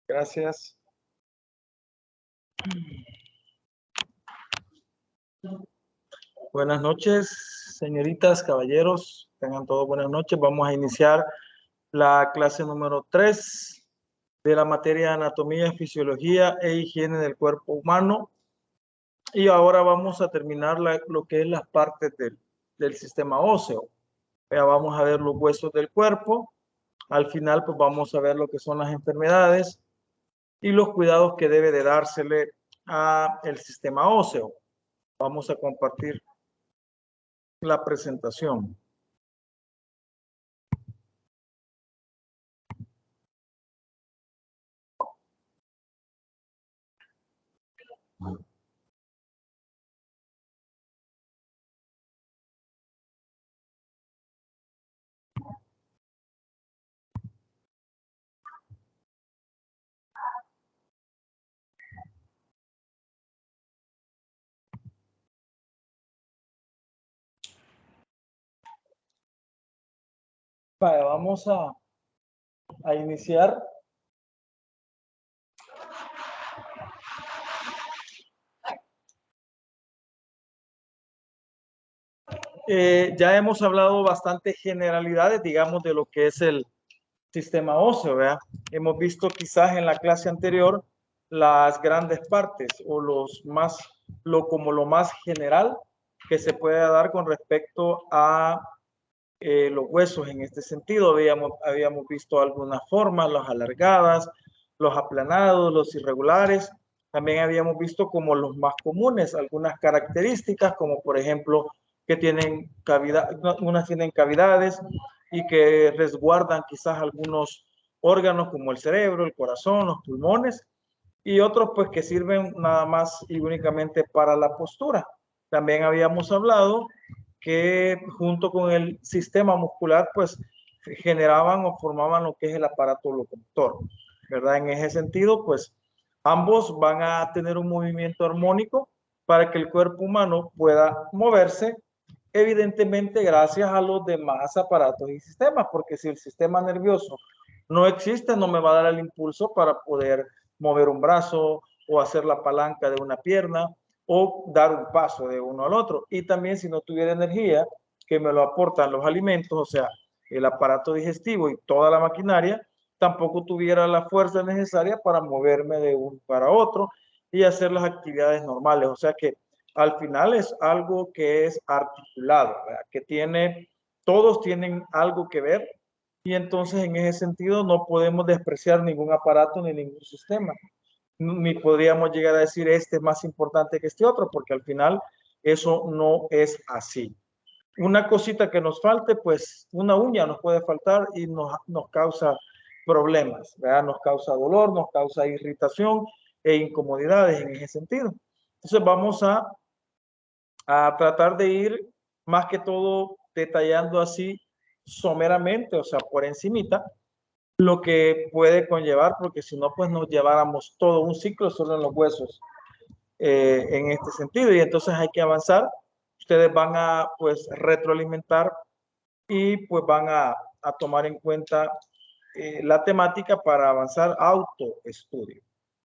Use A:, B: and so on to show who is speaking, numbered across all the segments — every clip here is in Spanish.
A: Gracias. Buenas noches, señoritas, caballeros. Tengan todos buenas noches. Vamos a iniciar la clase número 3 de la materia de anatomía, fisiología e higiene del cuerpo humano. Y ahora vamos a terminar lo que es las partes del sistema óseo. Ya vamos a ver los huesos del cuerpo. Al final, pues vamos a ver lo que son las enfermedades y los cuidados que debe de dársele al sistema óseo. Vamos a compartir la presentación. Vale, vamos a iniciar. Ya hemos hablado bastante generalidades, digamos, de lo que es el sistema óseo, ¿verdad? Hemos visto quizás en la clase anterior las grandes partes o como lo más general que se puede dar con respecto a los huesos en este sentido. Habíamos visto algunas formas, las alargadas, los aplanados, los irregulares. También habíamos visto como los más comunes, algunas características, como por ejemplo que tienen cavidad, unas tienen cavidades y que resguardan quizás algunos órganos como el cerebro, el corazón, los pulmones, y otros pues que sirven nada más y únicamente para la postura. También habíamos hablado que junto con el sistema muscular pues generaban o formaban lo que es el aparato locomotor, ¿verdad? En ese sentido pues ambos van a tener un movimiento armónico para que el cuerpo humano pueda moverse, evidentemente gracias a los demás aparatos y sistemas, porque si el sistema nervioso no existe, no me va a dar el impulso para poder mover un brazo o hacer la palanca de una pierna o dar un paso de uno al otro. Y también si no tuviera energía que me lo aportan los alimentos, o sea, el aparato digestivo y toda la maquinaria, tampoco tuviera la fuerza necesaria para moverme de un para otro y hacer las actividades normales. O sea que al final es algo que es articulado, ¿verdad? Que todos tienen algo que ver, y entonces en ese sentido no podemos despreciar ningún aparato ni ningún sistema, ni podríamos llegar a decir este es más importante que este otro, porque al final eso no es así. Una cosita que nos falte, pues una uña nos puede faltar y nos causa problemas, ¿verdad? Nos causa dolor, nos causa irritación e incomodidades en ese sentido. Entonces vamos a tratar de ir más que todo detallando así someramente, o sea, por encimita, lo que puede conllevar, porque si no, pues nos lleváramos todo un ciclo solo en los huesos en este sentido, y entonces hay que avanzar. Ustedes van a, pues, retroalimentar y pues van a tomar en cuenta la temática para avanzar autoestudio.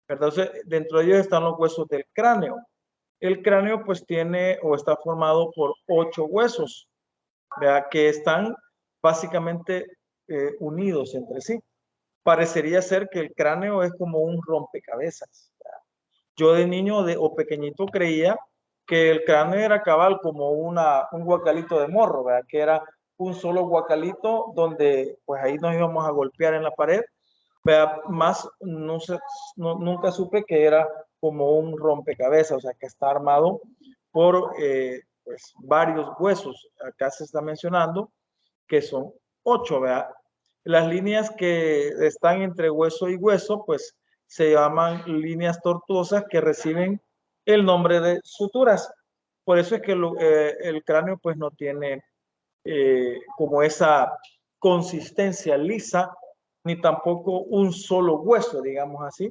A: Entonces, dentro de ellos están los huesos del cráneo. El cráneo pues tiene o está formado por 8 huesos, ¿verdad? Que están básicamente unidos entre sí. Parecería ser que el cráneo es como un rompecabezas, ¿verdad? Yo de niño o pequeñito creía que el cráneo era cabal como un guacalito de morro, ¿verdad? Que era un solo guacalito donde pues ahí nos íbamos a golpear en la pared. ¿Verdad? Más nunca supe que era como un rompecabezas, o sea, que está armado por pues, varios huesos. Acá se está mencionando que son 8, ¿verdad? Las líneas que están entre hueso y hueso, pues se llaman líneas tortuosas que reciben el nombre de suturas. Por eso es que el cráneo pues no tiene como esa consistencia lisa, ni tampoco un solo hueso, digamos así,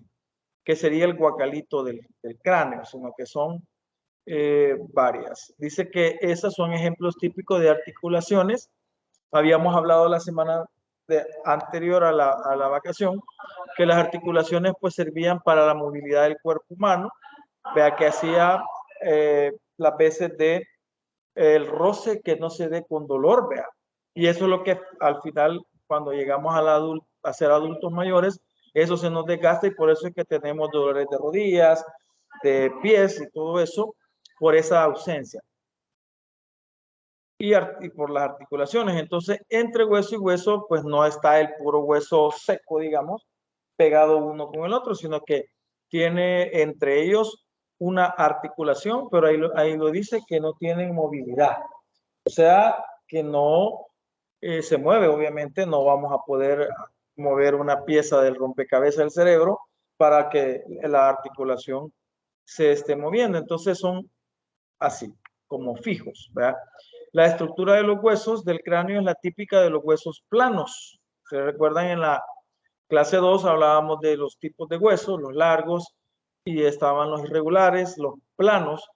A: que sería el guacalito del cráneo, sino que son varias. Dice que esas son ejemplos típicos de articulaciones. Habíamos hablado la semana anterior a la vacación, que las articulaciones pues servían para la movilidad del cuerpo humano. Vea que hacía las veces de el roce que no se dé con dolor, vea. Y eso es lo que al final, cuando llegamos a ser adultos mayores, eso se nos desgasta y por eso es que tenemos dolores de rodillas, de pies y todo eso, por esa ausencia. Y por las articulaciones. Entonces, entre hueso y hueso, pues no está el puro hueso seco, digamos, pegado uno con el otro, sino que tiene entre ellos una articulación, pero ahí lo dice que no tienen movilidad. O sea, que no se mueve, obviamente, no vamos a poder mover una pieza del rompecabezas del cerebro para que la articulación se esté moviendo. Entonces son así, como fijos, ¿verdad? La estructura de los huesos del cráneo es la típica de los huesos planos. ¿Se recuerdan? En la clase 2 hablábamos de los tipos de huesos, los largos, y estaban los irregulares, los planos.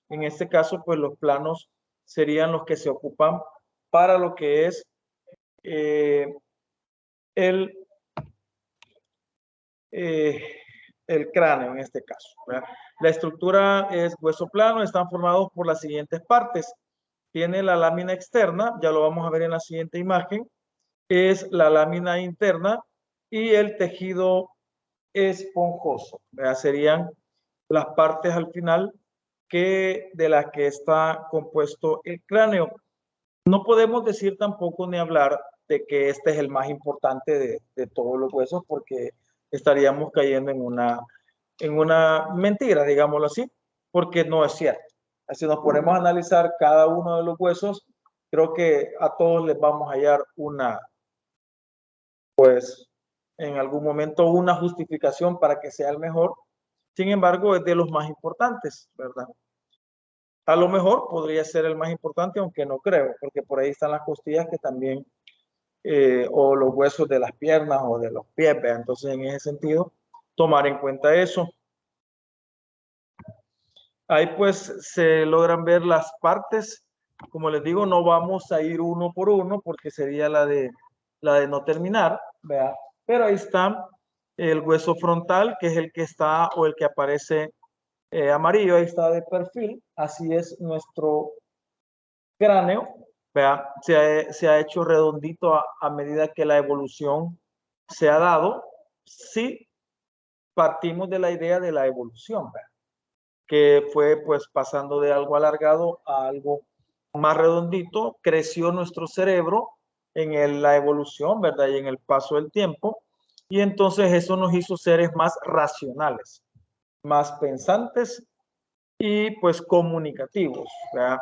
A: En este caso, pues los planos serían los que se ocupan para lo que es el cráneo en este caso, ¿verdad? La estructura es hueso plano, están formados por las siguientes partes. Tiene la lámina externa, ya lo vamos a ver en la siguiente imagen, es la lámina interna y el tejido esponjoso, ¿verdad? Serían las partes al final de las que está compuesto el cráneo. No podemos decir tampoco ni hablar de que este es el más importante de todos los huesos porque estaríamos cayendo en una mentira, digámoslo así, porque no es cierto. Si nos ponemos a analizar cada uno de los huesos, creo que a todos les vamos a hallar pues, en algún momento una justificación para que sea el mejor. Sin embargo, es de los más importantes, ¿verdad? A lo mejor podría ser el más importante, aunque no creo, porque por ahí están las costillas que también, o los huesos de las piernas o de los pies, ¿verdad? Entonces, en ese sentido, tomar en cuenta eso. Ahí pues se logran ver las partes. Como les digo, no vamos a ir uno por uno porque sería la de no terminar, ¿verdad? Pero ahí está el hueso frontal, que es el que está o el que aparece amarillo, ahí está de perfil. Así es nuestro cráneo, ¿verdad? Se ha hecho redondito a medida que la evolución se ha dado. Sí, partimos de la idea de la evolución, ¿verdad? Que fue pues pasando de algo alargado a algo más redondito, creció nuestro cerebro en la evolución, ¿verdad? Y en el paso del tiempo. Y entonces eso nos hizo seres más racionales, más pensantes y pues comunicativos, ¿verdad?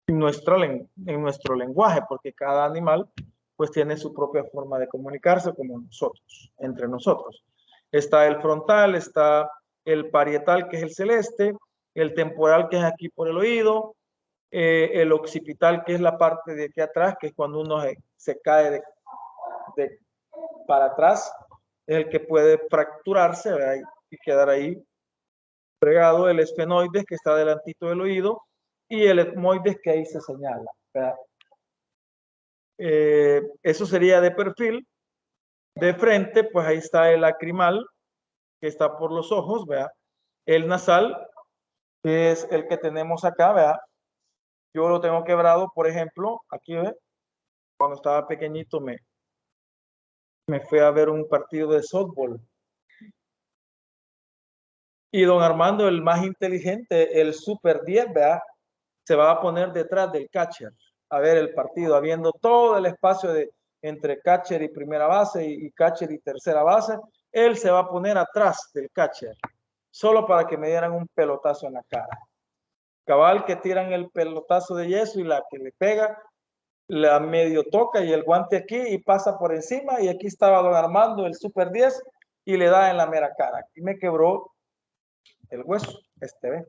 A: En nuestro lenguaje, porque cada animal pues tiene su propia forma de comunicarse como nosotros, entre nosotros. Está el frontal, está el parietal, que es el celeste, el temporal, que es aquí por el oído, el occipital, que es la parte de aquí atrás, que es cuando uno se cae para atrás, es el que puede fracturarse, ¿verdad? Y quedar ahí pegado. El esfenoides, que está delantito del oído, y el etmoides, que ahí se señala, ¿verdad? Eso sería de perfil. De frente, pues ahí está el lacrimal, que está por los ojos, ¿verdad? El nasal, que es el que tenemos acá, ¿verdad? Yo lo tengo quebrado, por ejemplo, aquí, ¿ve? Cuando estaba pequeñito me fui a ver un partido de softball. Y don Armando, el más inteligente, el super 10, ¿verdad? Se va a poner detrás del catcher a ver el partido, habiendo todo el espacio entre catcher y primera base y catcher y tercera base. Él se va a poner atrás del catcher, solo para que me dieran un pelotazo en la cara. Cabal que tiran el pelotazo de yeso y la que le pega, la medio toca y el guante aquí y pasa por encima, y aquí estaba don Armando, el super 10, y le da en la mera cara. Y me quebró el hueso, ¿ve?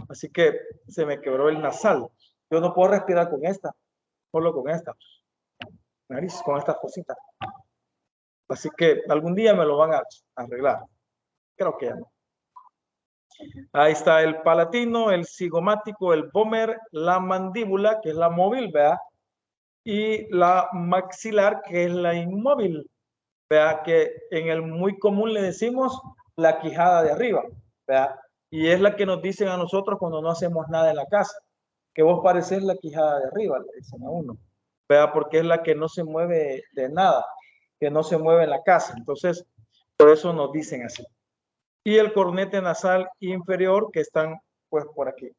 A: Así que se me quebró el nasal. Yo no puedo respirar con esta, solo con esta nariz, con estas cositas. Así que algún día me lo van a arreglar. Creo que ya no. Ahí está el palatino, el cigomático, el vomer, la mandíbula, que es la móvil, ¿verdad? y la maxilar, que es la inmóvil. Vea que en el muy común le decimos la quijada de arriba, vea, y es la que nos dicen a nosotros cuando no hacemos nada en la casa, que vos pareces la quijada de arriba, le dicen a uno, vea, porque es la que no se mueve de nada, que no se mueve en la casa, entonces por eso nos dicen así. Y el cornete nasal inferior, que están pues por aquí,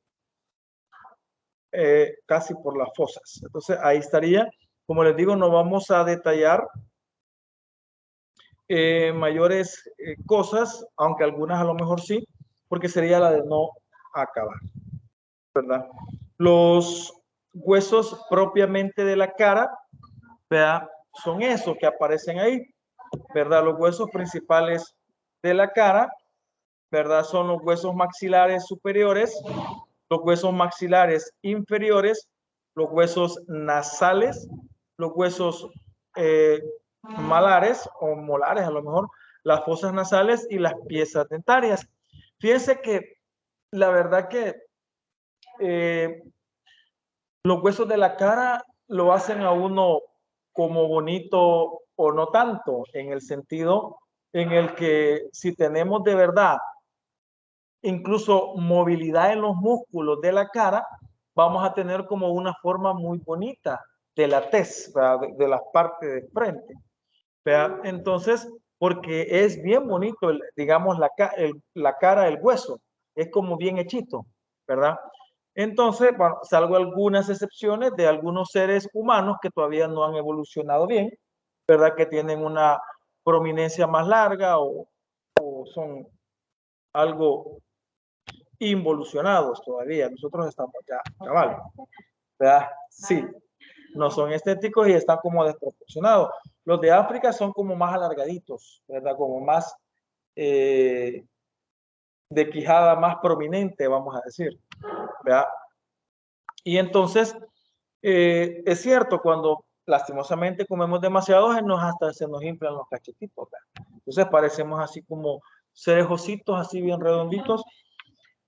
A: casi por las fosas. Entonces ahí estaría, como les digo, no vamos a detallar mayores cosas, aunque algunas a lo mejor sí, porque sería la de no acabar, ¿verdad? Los huesos propiamente de la cara, ¿verdad? Son esos que aparecen ahí, ¿verdad? Los huesos principales de la cara, ¿verdad? Son los huesos maxilares superiores, los huesos maxilares inferiores, los huesos nasales, los huesos malares o molares a lo mejor, las fosas nasales y las piezas dentarias. Fíjense que la verdad que los huesos de la cara lo hacen a uno como bonito o no tanto, en el sentido en el que si tenemos de verdad incluso movilidad en los músculos de la cara, vamos a tener como una forma muy bonita de la tez, de las partes de frente. ¿Verdad? Entonces, porque es bien bonito, digamos, la cara, el hueso, es como bien hechito, ¿verdad? Entonces, bueno, salvo algunas excepciones de algunos seres humanos que todavía no han evolucionado bien, ¿verdad? Que tienen una prominencia más larga o son algo involucionados todavía. Nosotros estamos ya, cabal, ¿verdad? Sí, no son estéticos y están como desproporcionados. Los de África son como más alargaditos, ¿verdad? Como más de quijada más prominente, vamos a decir, ¿verdad? Y entonces, es cierto, cuando lastimosamente comemos demasiado, hasta se nos inflan los cachetitos, ¿verdad? Entonces parecemos así como seres ositos, así bien redonditos.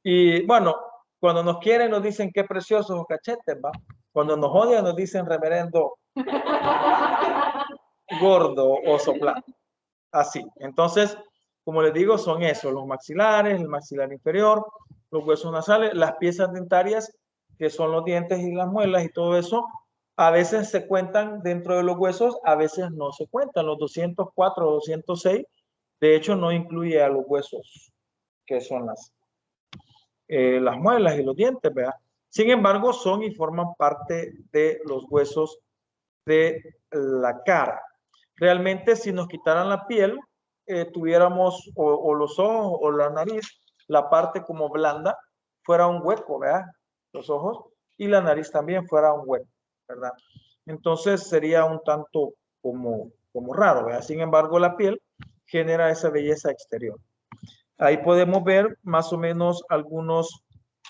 A: Y bueno, cuando nos quieren nos dicen qué preciosos los cachetes, ¿va? Cuando nos odian nos dicen reverendo gordo o soplado. Así. Entonces, como les digo, son esos, los maxilares, el maxilar inferior, los huesos nasales, las piezas dentarias, que son los dientes y las muelas y todo eso, a veces se cuentan dentro de los huesos, a veces no se cuentan. Los 204 o 206, de hecho, no incluye a los huesos, que son las muelas y los dientes, ¿verdad? Sin embargo, son y forman parte de los huesos de la cara. Realmente, si nos quitaran la piel, tuviéramos o los ojos o la nariz, la parte como blanda, fuera un hueco, ¿verdad? Los ojos y la nariz también fuera un hueco, ¿verdad? Entonces sería un tanto como raro, ¿verdad? Sin embargo, la piel genera esa belleza exterior. Ahí podemos ver más o menos algunos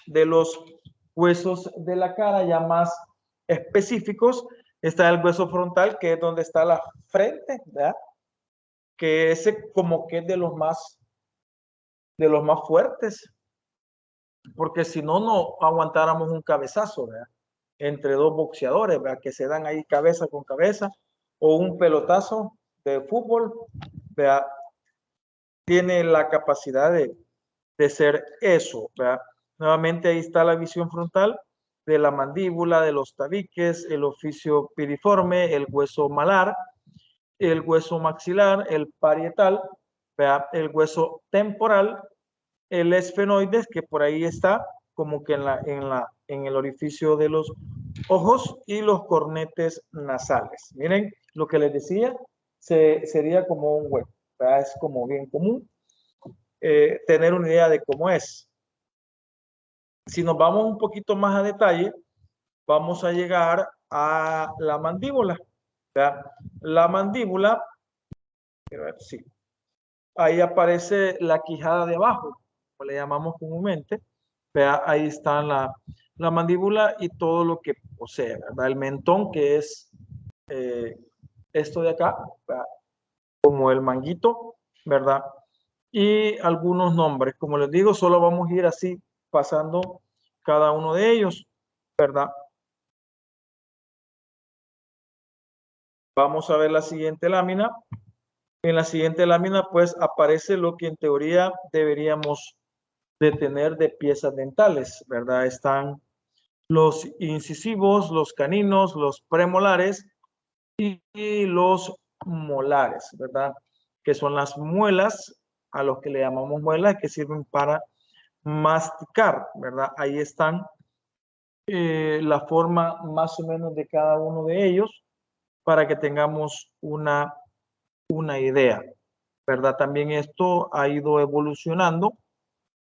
A: de los huesos de la cara ya más específicos. Está el hueso frontal, que es donde está la frente, ¿verdad? Que ese como que es de los más fuertes, porque si no, no aguantáramos un cabezazo, ¿verdad? Entre dos boxeadores, ¿verdad? Que se dan ahí cabeza con cabeza, o un pelotazo de fútbol, ¿verdad? Tiene la capacidad de ser eso, ¿verdad? Nuevamente ahí está la visión frontal de la mandíbula, de los tabiques, el oficio piriforme, el hueso malar, el hueso maxilar, el parietal, ¿verdad? El hueso temporal, el esfenoides, que por ahí está, como que en el orificio de los ojos, y los cornetes nasales. Miren, lo que les decía, sería como un hueco, ¿verdad? Es como bien común tener una idea de cómo es. Si nos vamos un poquito más a detalle, vamos a llegar a la mandíbula. ¿Verdad? La mandíbula, quiero ver, sí, ahí aparece la quijada de abajo, como le llamamos comúnmente. ¿Verdad? Ahí está la mandíbula y todo lo que posee, ¿verdad? El mentón, que es esto de acá, ¿verdad? Como el manguito, ¿verdad? Y algunos nombres. Como les digo, solo vamos a ir así pasando cada uno de ellos, ¿verdad? Vamos a ver la siguiente lámina. En la siguiente lámina, pues, aparece lo que en teoría deberíamos de tener de piezas dentales, ¿verdad? Están los incisivos, los caninos, los premolares y los molares, ¿verdad? Que son las muelas, a los que le llamamos muelas, que sirven para masticar, ¿verdad? Ahí están la forma más o menos de cada uno de ellos para que tengamos una idea, ¿verdad? También esto ha ido evolucionando,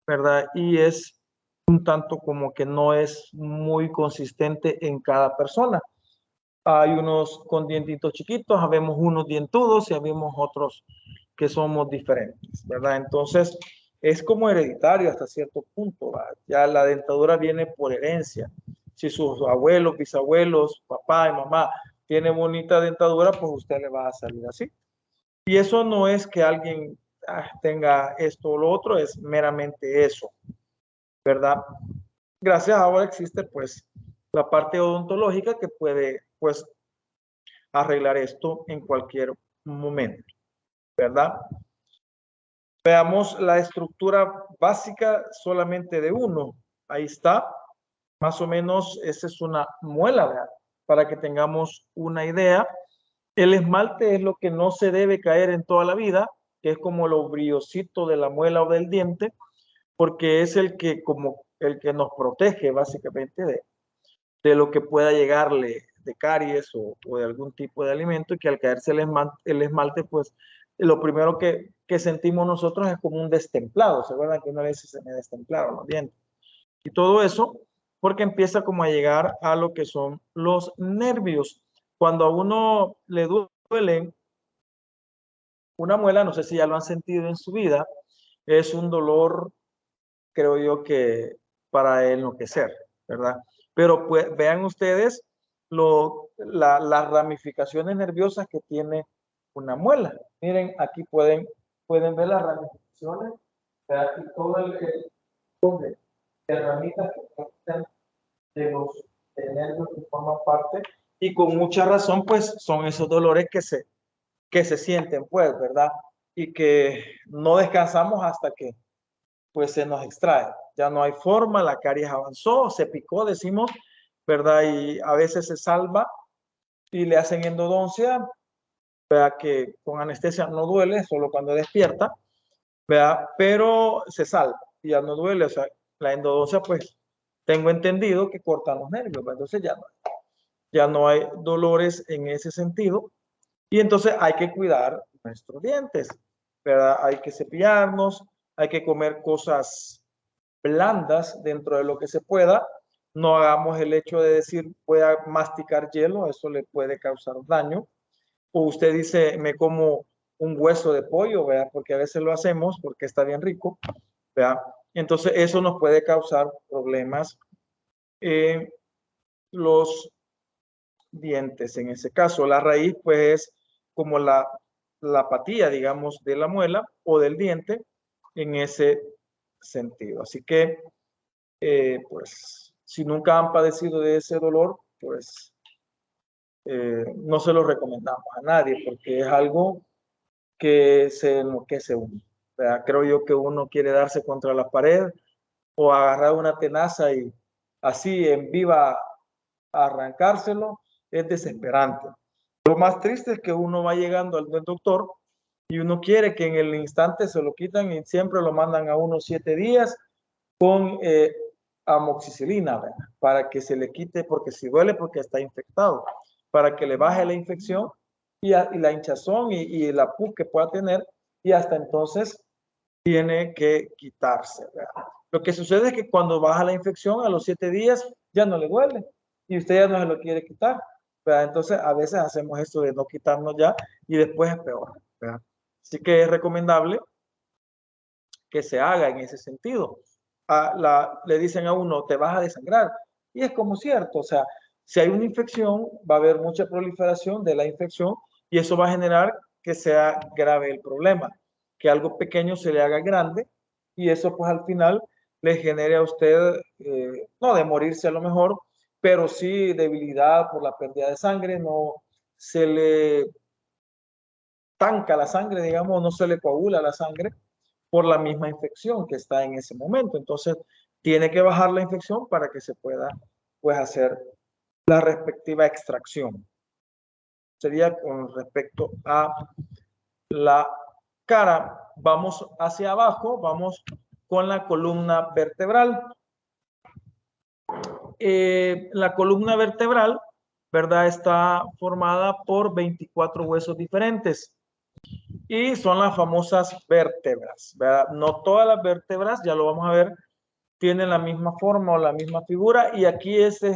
A: ¿verdad? Y es un tanto como que no es muy consistente en cada persona. Hay unos con dientitos chiquitos, habemos unos dientudos y habemos otros que somos diferentes, ¿verdad? Entonces, es como hereditario hasta cierto punto, ¿verdad? Ya la dentadura viene por herencia. Si sus abuelos, bisabuelos, papá y mamá tienen bonita dentadura, pues usted le va a salir así. Y eso no es que alguien tenga esto o lo otro, es meramente eso, ¿verdad? Gracias a ahora existe pues la parte odontológica que puede pues arreglar esto en cualquier momento, ¿verdad? Veamos la estructura básica solamente de uno. Ahí está. Más o menos, esa es una muela, ¿verdad? Para que tengamos una idea. El esmalte es lo que no se debe caer en toda la vida, que es como lo brillosito de la muela o del diente, porque es el que, como el que nos protege básicamente de lo que pueda llegarle de caries o de algún tipo de alimento, y que al caerse el esmalte, pues lo primero que sentimos nosotros es como un destemplado. ¿Se acuerdan que una vez se me destemplaron los dientes? Y todo eso porque empieza como a llegar a lo que son los nervios. Cuando a uno le duele una muela, no sé si ya lo han sentido en su vida, es un dolor, creo yo, que para enloquecer, ¿verdad? Pero pues, vean ustedes las ramificaciones nerviosas que tiene una muela. Miren, aquí pueden ver las ramificaciones, ¿verdad? Y todo el de ramitas que conectan de los nervios que forman parte, y con mucha razón, pues son esos dolores que se sienten, pues, ¿verdad? Y que no descansamos hasta que pues se nos extrae. Ya no hay forma, la caries avanzó, se picó, decimos, ¿verdad? Y a veces se salva y le hacen endodoncia, ¿verdad? Que con anestesia no duele, solo cuando despierta, ¿verdad? Pero se salva y ya no duele. O sea, la endodoncia, pues, tengo entendido que cortan los nervios, ¿verdad? Entonces ya no hay dolores en ese sentido. Y entonces hay que cuidar nuestros dientes, ¿verdad? Hay que cepillarnos, hay que comer cosas blandas dentro de lo que se pueda. No hagamos el hecho de decir voy a masticar hielo, eso le puede causar daño. O usted dice me como un hueso de pollo, ¿verdad? Porque a veces lo hacemos porque está bien rico, ¿verdad? Entonces eso nos puede causar problemas en los dientes. En ese caso, la raíz pues es como la patilla, digamos, de la muela o del diente en ese sentido. Así que pues si nunca han padecido de ese dolor, pues no se lo recomendamos a nadie porque es algo que se enloquece uno. ¿Verdad? Creo yo que uno quiere darse contra la pared o agarrar una tenaza y así en viva arrancárselo. Es desesperante. Lo más triste es que uno va llegando al doctor y uno quiere que en el instante se lo quitan y siempre lo mandan a unos 7 días con amoxicilina, ¿verdad? Para que se le quite, porque si duele, porque está infectado, para que le baje la infección y la hinchazón y la pus que pueda tener, y hasta entonces tiene que quitarse, ¿verdad? Lo que sucede es que cuando baja la infección a los 7 días ya no le duele y usted ya no se lo quiere quitar, ¿verdad? Entonces a veces hacemos esto de no quitarnos ya y después es peor, ¿verdad? Así que es recomendable que se haga en ese sentido. Le dicen a uno, te vas a desangrar. Y es como cierto, o sea, si hay una infección, va a haber mucha proliferación de la infección y eso va a generar que sea grave el problema, que algo pequeño se le haga grande y eso pues al final le genere a usted, no de morirse a lo mejor, pero sí debilidad por la pérdida de sangre, no se le tanca la sangre, digamos, no se le coagula la sangre por la misma infección que está en ese momento. Entonces, tiene que bajar la infección para que se pueda, pues, hacer la respectiva extracción. Sería con respecto a la cara. Vamos hacia abajo, vamos con la columna vertebral. La columna vertebral, ¿verdad? Está formada por 24 huesos diferentes y son las famosas vértebras, ¿verdad? No todas las vértebras, ya lo vamos a ver, tienen la misma forma o la misma figura, y aquí este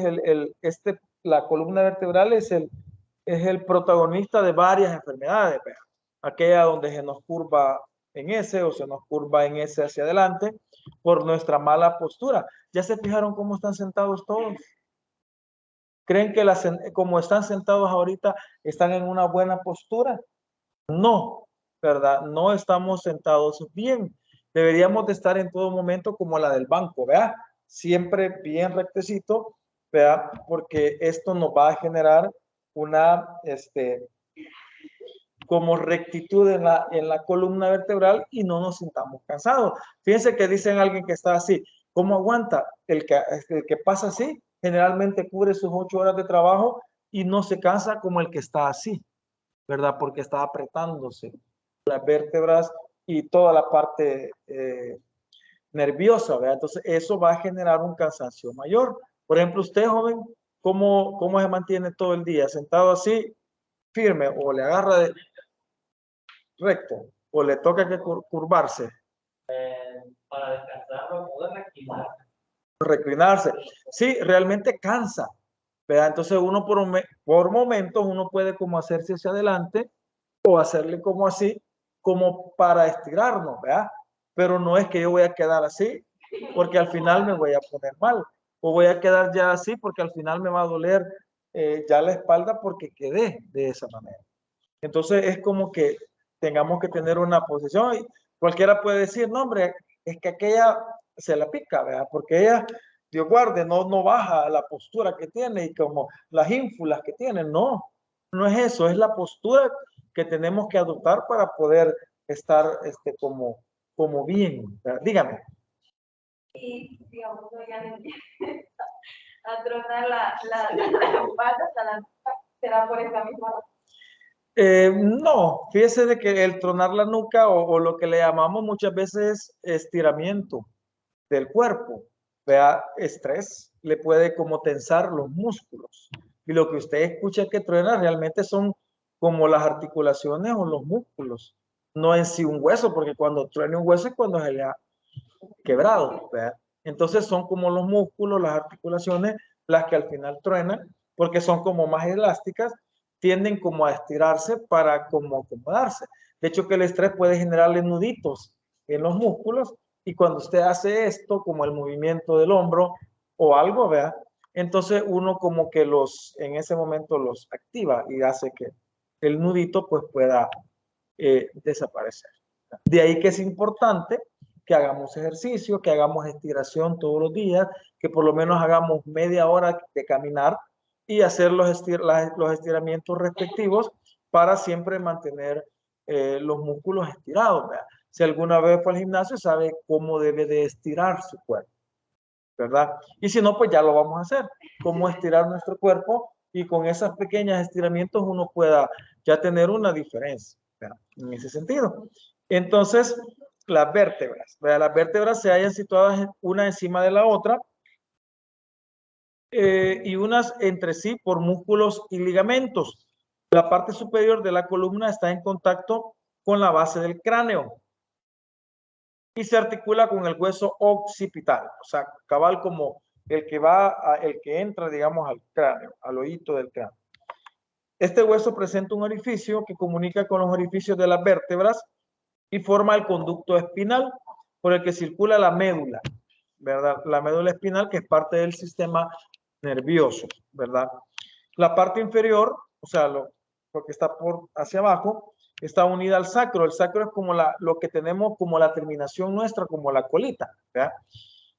A: es la columna vertebral es el protagonista de varias enfermedades, ¿verdad? Aquella donde se nos curva en S o se nos curva en S hacia adelante por nuestra mala postura. ¿Ya se fijaron cómo están sentados todos? ¿Creen que como están sentados ahorita están en una buena postura? No, ¿verdad? No estamos sentados bien. Deberíamos de estar en todo momento como la del banco, ¿verdad? Siempre bien rectecito, ¿verdad? Porque esto nos va a generar una, como rectitud en la columna vertebral y no nos sintamos cansados. Fíjense que dicen alguien que está así. ¿Cómo aguanta? El que pasa así generalmente cubre sus 8 horas de trabajo y no se cansa como el que está así, ¿verdad? Porque está apretándose las vértebras y toda la parte nerviosa, ¿verdad? Entonces eso va a generar un cansancio mayor. Por ejemplo, usted, joven, ¿cómo se mantiene todo el día? ¿Sentado así, firme, o le agarra de recto, o le toca que curvarse?
B: Para descansar o poder reclinarse.
A: Reclinarse. Sí, realmente cansa, ¿verdad? Entonces uno por momentos uno puede como hacerse hacia adelante o hacerle como así, como para estirarnos, ¿verdad? Pero no es que yo voy a quedar así, porque al final me voy a poner mal, o voy a quedar ya así porque al final me va a doler ya la espalda porque quedé de esa manera. Entonces es como que tengamos que tener una posición y cualquiera puede decir, no hombre, es que aquella se la pica, ¿verdad? Porque ella, Dios guarde, no baja la postura que tiene y como las ínfulas que tiene, no es eso, es la postura que tenemos que adoptar para poder estar como bien, ¿verdad? Dígame.
C: Y digamos, no ya a tronar la pata, será por esa misma razón.
A: No, fíjese de que el tronar la nuca o lo que le llamamos muchas veces estiramiento del cuerpo, vea, estrés, le puede como tensar los músculos. Y lo que usted escucha que truena realmente son como las articulaciones o los músculos, no en sí un hueso, porque cuando truena un hueso es cuando se le ha quebrado, ¿verdad? Entonces son como los músculos, las articulaciones, las que al final truenan, porque son como más elásticas, tienden como a estirarse para como acomodarse. De hecho que el estrés puede generarle nuditos en los músculos y cuando usted hace esto, como el movimiento del hombro o algo, ¿verdad? Entonces uno como que en ese momento los activa y hace que el nudito pues pueda desaparecer. De ahí que es importante que hagamos ejercicio, que hagamos estiración todos los días, que por lo menos hagamos media hora de caminar y hacer los estiramientos respectivos para siempre mantener los músculos estirados, ¿verdad? Si alguna vez fue al gimnasio, sabe cómo debe de estirar su cuerpo, ¿verdad? Y si no, pues ya lo vamos a hacer, cómo estirar nuestro cuerpo y con esos pequeños estiramientos uno pueda ya tener una diferencia, ¿verdad? En ese sentido. Entonces, las vértebras, ¿verdad? Las vértebras se hallan situadas una encima de la otra y unas entre sí por músculos y ligamentos. La parte superior de la columna está en contacto con la base del cráneo y se articula con el hueso occipital, o sea, cabal como el que entra, digamos, al cráneo, al oído del cráneo. Este hueso presenta un orificio que comunica con los orificios de las vértebras y forma el conducto espinal por el que circula la médula, ¿verdad? La médula espinal, que es parte del sistema nervioso, ¿verdad? La parte inferior, o sea, lo que está hacia abajo, está unida al sacro. El sacro es como lo que tenemos como la terminación nuestra, como la colita, ¿verdad?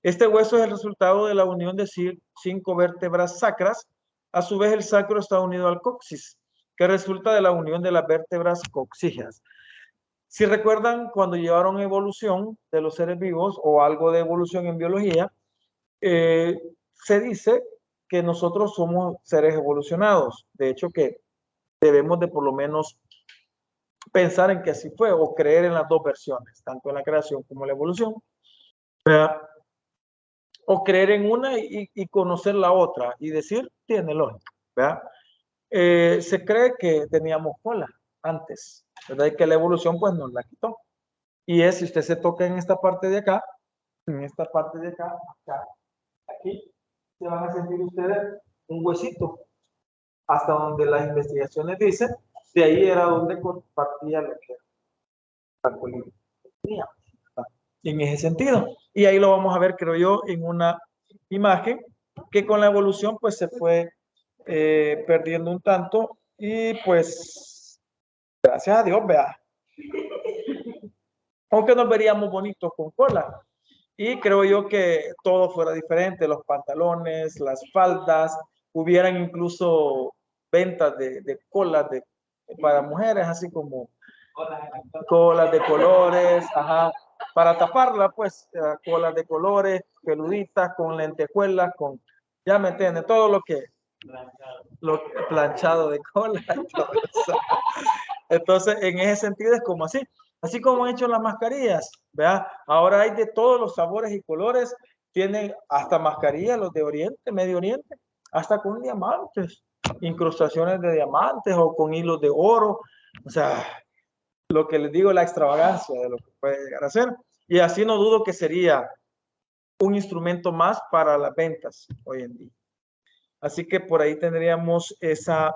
A: Este hueso es el resultado de la unión de 5 vértebras sacras. A su vez, el sacro está unido al coxis que resulta de la unión de las vértebras coxígeas. Si recuerdan, cuando llevaron evolución de los seres vivos o algo de evolución en biología, se dice que nosotros somos seres evolucionados. De hecho, que debemos de por lo menos pensar en que así fue o creer en las dos versiones, tanto en la creación como en la evolución, ¿verdad? O creer en una y conocer la otra y decir, tiene lógica, ¿verdad? Se cree que teníamos cola antes, ¿verdad? Y que la evolución pues nos la quitó. Y es, si usted se toca en esta parte de acá, en esta parte de acá, acá, aquí, se van a sentir ustedes un huesito, hasta donde las investigaciones dicen, de ahí era donde compartía lo que era la colina. En ese sentido. Y ahí lo vamos a ver, creo yo, en una imagen que con la evolución pues se fue perdiendo un tanto y pues gracias a Dios, vea. Aunque nos veríamos bonitos con cola. Y creo yo que todo fuera diferente, los pantalones, las faldas, hubieran incluso ventas de colas para mujeres, así como colas de colores, ajá, para taparla, pues, colas de colores, peluditas, con lentejuelas, con, ya me entiende, todo lo que, planchado de cola. Entonces, en ese sentido es como así. Así como han hecho las mascarillas, ¿verdad? Ahora hay de todos los sabores y colores, tienen hasta mascarillas, los de Oriente, Medio Oriente, hasta con diamantes, incrustaciones de diamantes o con hilos de oro. O sea, lo que les digo, la extravagancia de lo que puede llegar a ser. Y así no dudo que sería un instrumento más para las ventas hoy en día. Así que por ahí tendríamos esa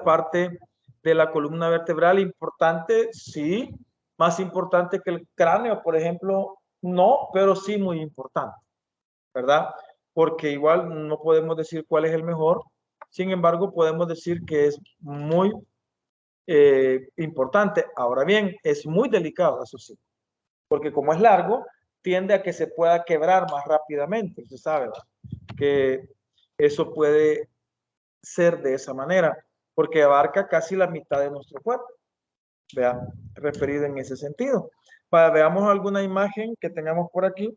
A: parte de la columna vertebral importante, sí, más importante que el cráneo, por ejemplo, no, pero sí muy importante, ¿verdad? Porque igual no podemos decir cuál es el mejor, sin embargo, podemos decir que es muy importante. Ahora bien, es muy delicado, eso sí, porque como es largo, tiende a que se pueda quebrar más rápidamente, usted sabe, ¿verdad? Que eso puede ser de esa manera, porque abarca casi la mitad de nuestro cuerpo, vea, referido en ese sentido. Veamos alguna imagen que tengamos por aquí.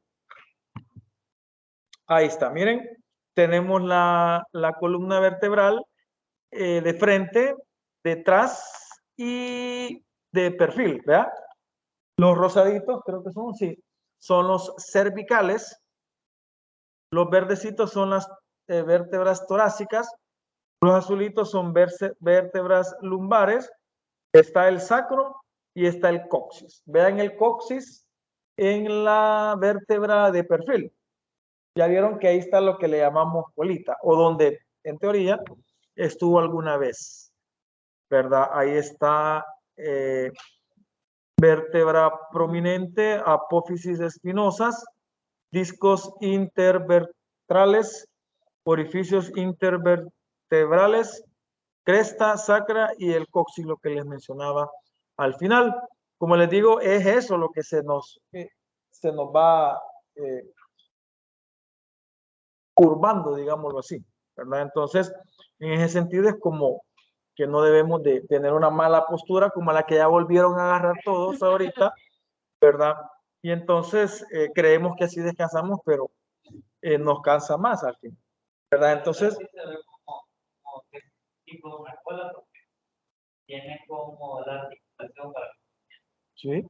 A: Ahí está, miren, tenemos la columna vertebral de frente, detrás y de perfil, ¿vea? Los rosaditos, creo que son, sí, son los cervicales. Los verdecitos son las vértebras torácicas. Los azulitos son vértebras lumbares. Está el sacro y está el coxis. Vean el coxis en la vértebra de perfil. Ya vieron que ahí está lo que le llamamos colita, o donde en teoría estuvo alguna vez, ¿verdad? Ahí está vértebra prominente, apófisis espinosas, discos intervertebrales, orificios intervertebrales, cresta, sacra y el coxis, lo que les mencionaba al final. Como les digo, es eso lo que se nos va curvando, digámoslo así, ¿verdad? Entonces, en ese sentido es como que no debemos de tener una mala postura como la que ya volvieron a agarrar todos ahorita, ¿verdad? Y entonces creemos que así descansamos, pero nos cansa más al fin, ¿verdad? Entonces,
B: tipo una cola, tiene como la articulación para...
A: sí,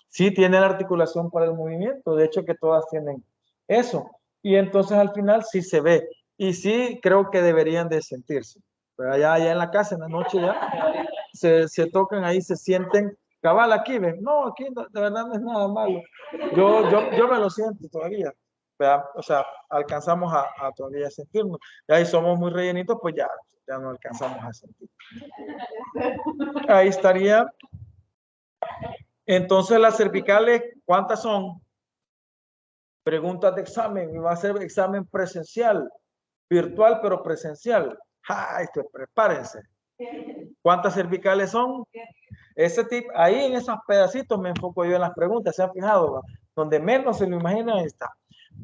A: sí tiene la articulación para el movimiento, de hecho que todas tienen eso, y entonces al final sí se ve, y sí creo que deberían de sentirse, pero allá en la casa, en la noche ya, se tocan ahí, se sienten, cabal aquí, ven, no, aquí de verdad no es nada malo, yo me lo siento todavía, ¿verdad? O sea, alcanzamos a todavía sentirnos, y ahí somos muy rellenitos, pues ya no alcanzamos a sentir. Ahí estaría. Entonces las cervicales, ¿cuántas son? Preguntas de examen, y va a ser examen presencial, virtual pero presencial. ¡Ay! Prepárense. ¿Cuántas cervicales son? Ese tipo, ahí en esos pedacitos me enfoco yo en las preguntas, ¿se han fijado? ¿Va? Donde menos se lo imaginan está.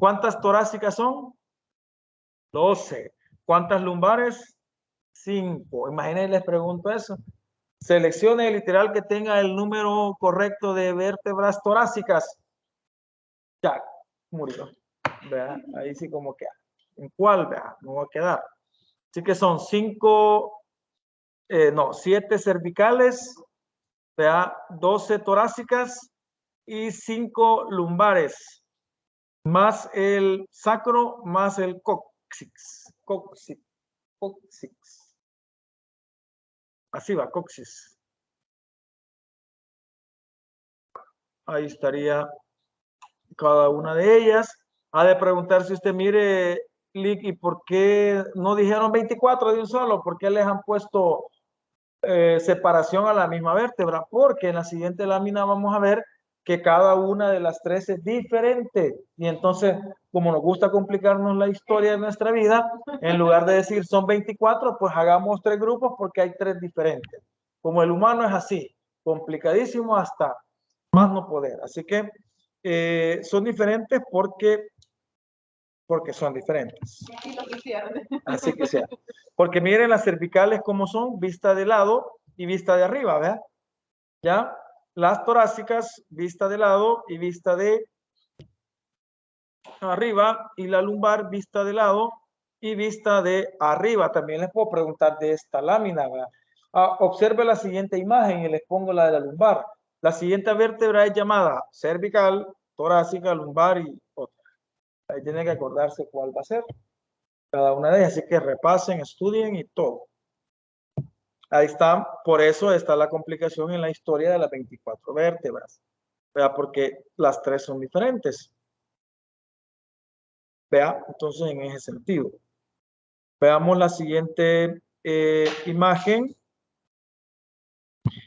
A: ¿Cuántas torácicas son? 12. ¿Cuántas lumbares? 5. Imagínense, les pregunto eso. Seleccione el literal que tenga el número correcto de vértebras torácicas. Ya, murió. Vea, ahí sí como que, ¿en cuál? Vea, no va a quedar. Así que son 7 cervicales, vea, 12 torácicas y 5 lumbares, más el sacro, más el coxis. Coxis. Así va, coxis. Ahí estaría cada una de ellas. Ha de preguntarse usted, mire, Lick, ¿y por qué no dijeron 24 de un solo? ¿Por qué les han puesto separación a la misma vértebra? Porque en la siguiente lámina vamos a ver que cada una de las 3 es diferente. Y entonces, como nos gusta complicarnos la historia de nuestra vida, en lugar de decir son 24, pues hagamos 3 grupos porque hay 3 diferentes. Como el humano es así, complicadísimo hasta más no poder. Así que son diferentes porque son diferentes. Así que sea. Porque miren las cervicales como son, vista de lado y vista de arriba, ¿verdad? ¿Ya? Las torácicas, vista de lado y vista de arriba, y la lumbar, vista de lado y vista de arriba. También les puedo preguntar de esta lámina, ¿verdad? Observe la siguiente imagen y les pongo la de la lumbar. La siguiente vértebra es llamada cervical, torácica, lumbar y otra. Ahí tienen que acordarse cuál va a ser cada una de ellas. Así que repasen, estudien y todo. Ahí está, por eso está la complicación en la historia de las 24 vértebras. Vea, porque las 3 son diferentes. Vea, entonces en ese sentido. Veamos la siguiente imagen.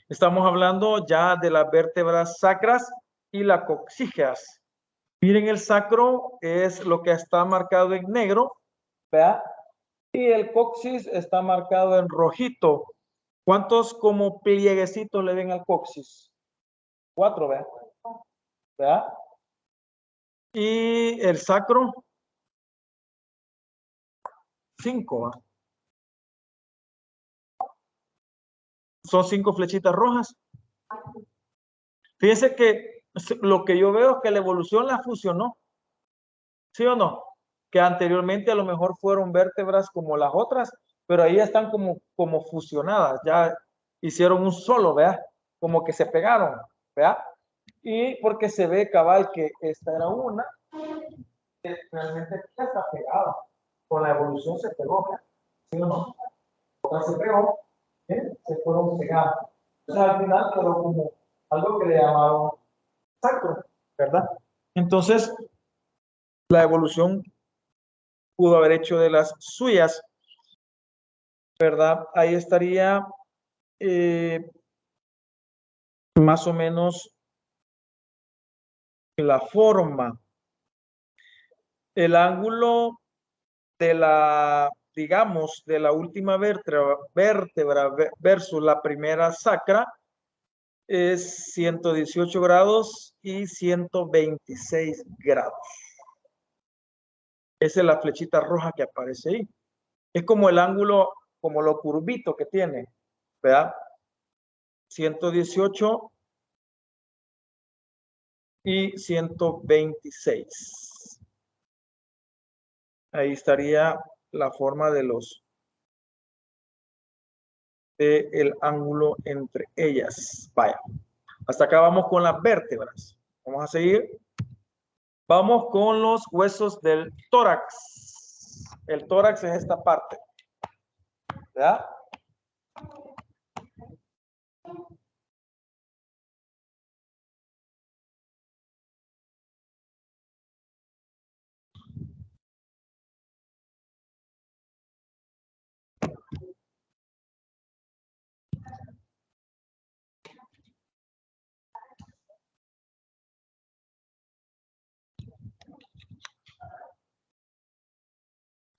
A: Estamos hablando ya de las vértebras sacras y las coxígeas. Miren, el sacro es lo que está marcado en negro, ¿vea? Y el coxis está marcado en rojito. ¿Cuántos como plieguecitos le ven al coxis? 4, ¿vea? ¿Vea? Y el sacro, 5, ¿va? Son 5 flechitas rojas. Fíjense que lo que yo veo es que la evolución la fusionó. ¿Sí o no? Que anteriormente a lo mejor fueron vértebras como las otras, pero ahí están como fusionadas. Ya hicieron un solo, ¿vea? Como que se pegaron, ¿vea? Y porque se ve cabal que esta era una, que realmente ya está pegada. Con la evolución se pegó, ¿vea? ¿Sí o no? Otra se pegó, ¿eh? Se fueron pegando. Entonces al final quedó como algo que le llamaron sacro, ¿verdad? Entonces, la evolución pudo haber hecho de las suyas, ¿verdad? Ahí estaría más o menos la forma. El ángulo de la, digamos, de la última vértebra versus la primera sacra es 118 grados y 126 grados. Esa es la flechita roja que aparece ahí. Es como el ángulo, como lo curvito que tiene, ¿verdad? 118 y 126. Ahí estaría la forma de el ángulo entre ellas. Vaya. Hasta acá vamos con las vértebras. Vamos a seguir. Vamos con los huesos del tórax. El tórax es esta parte. ¿Verdad?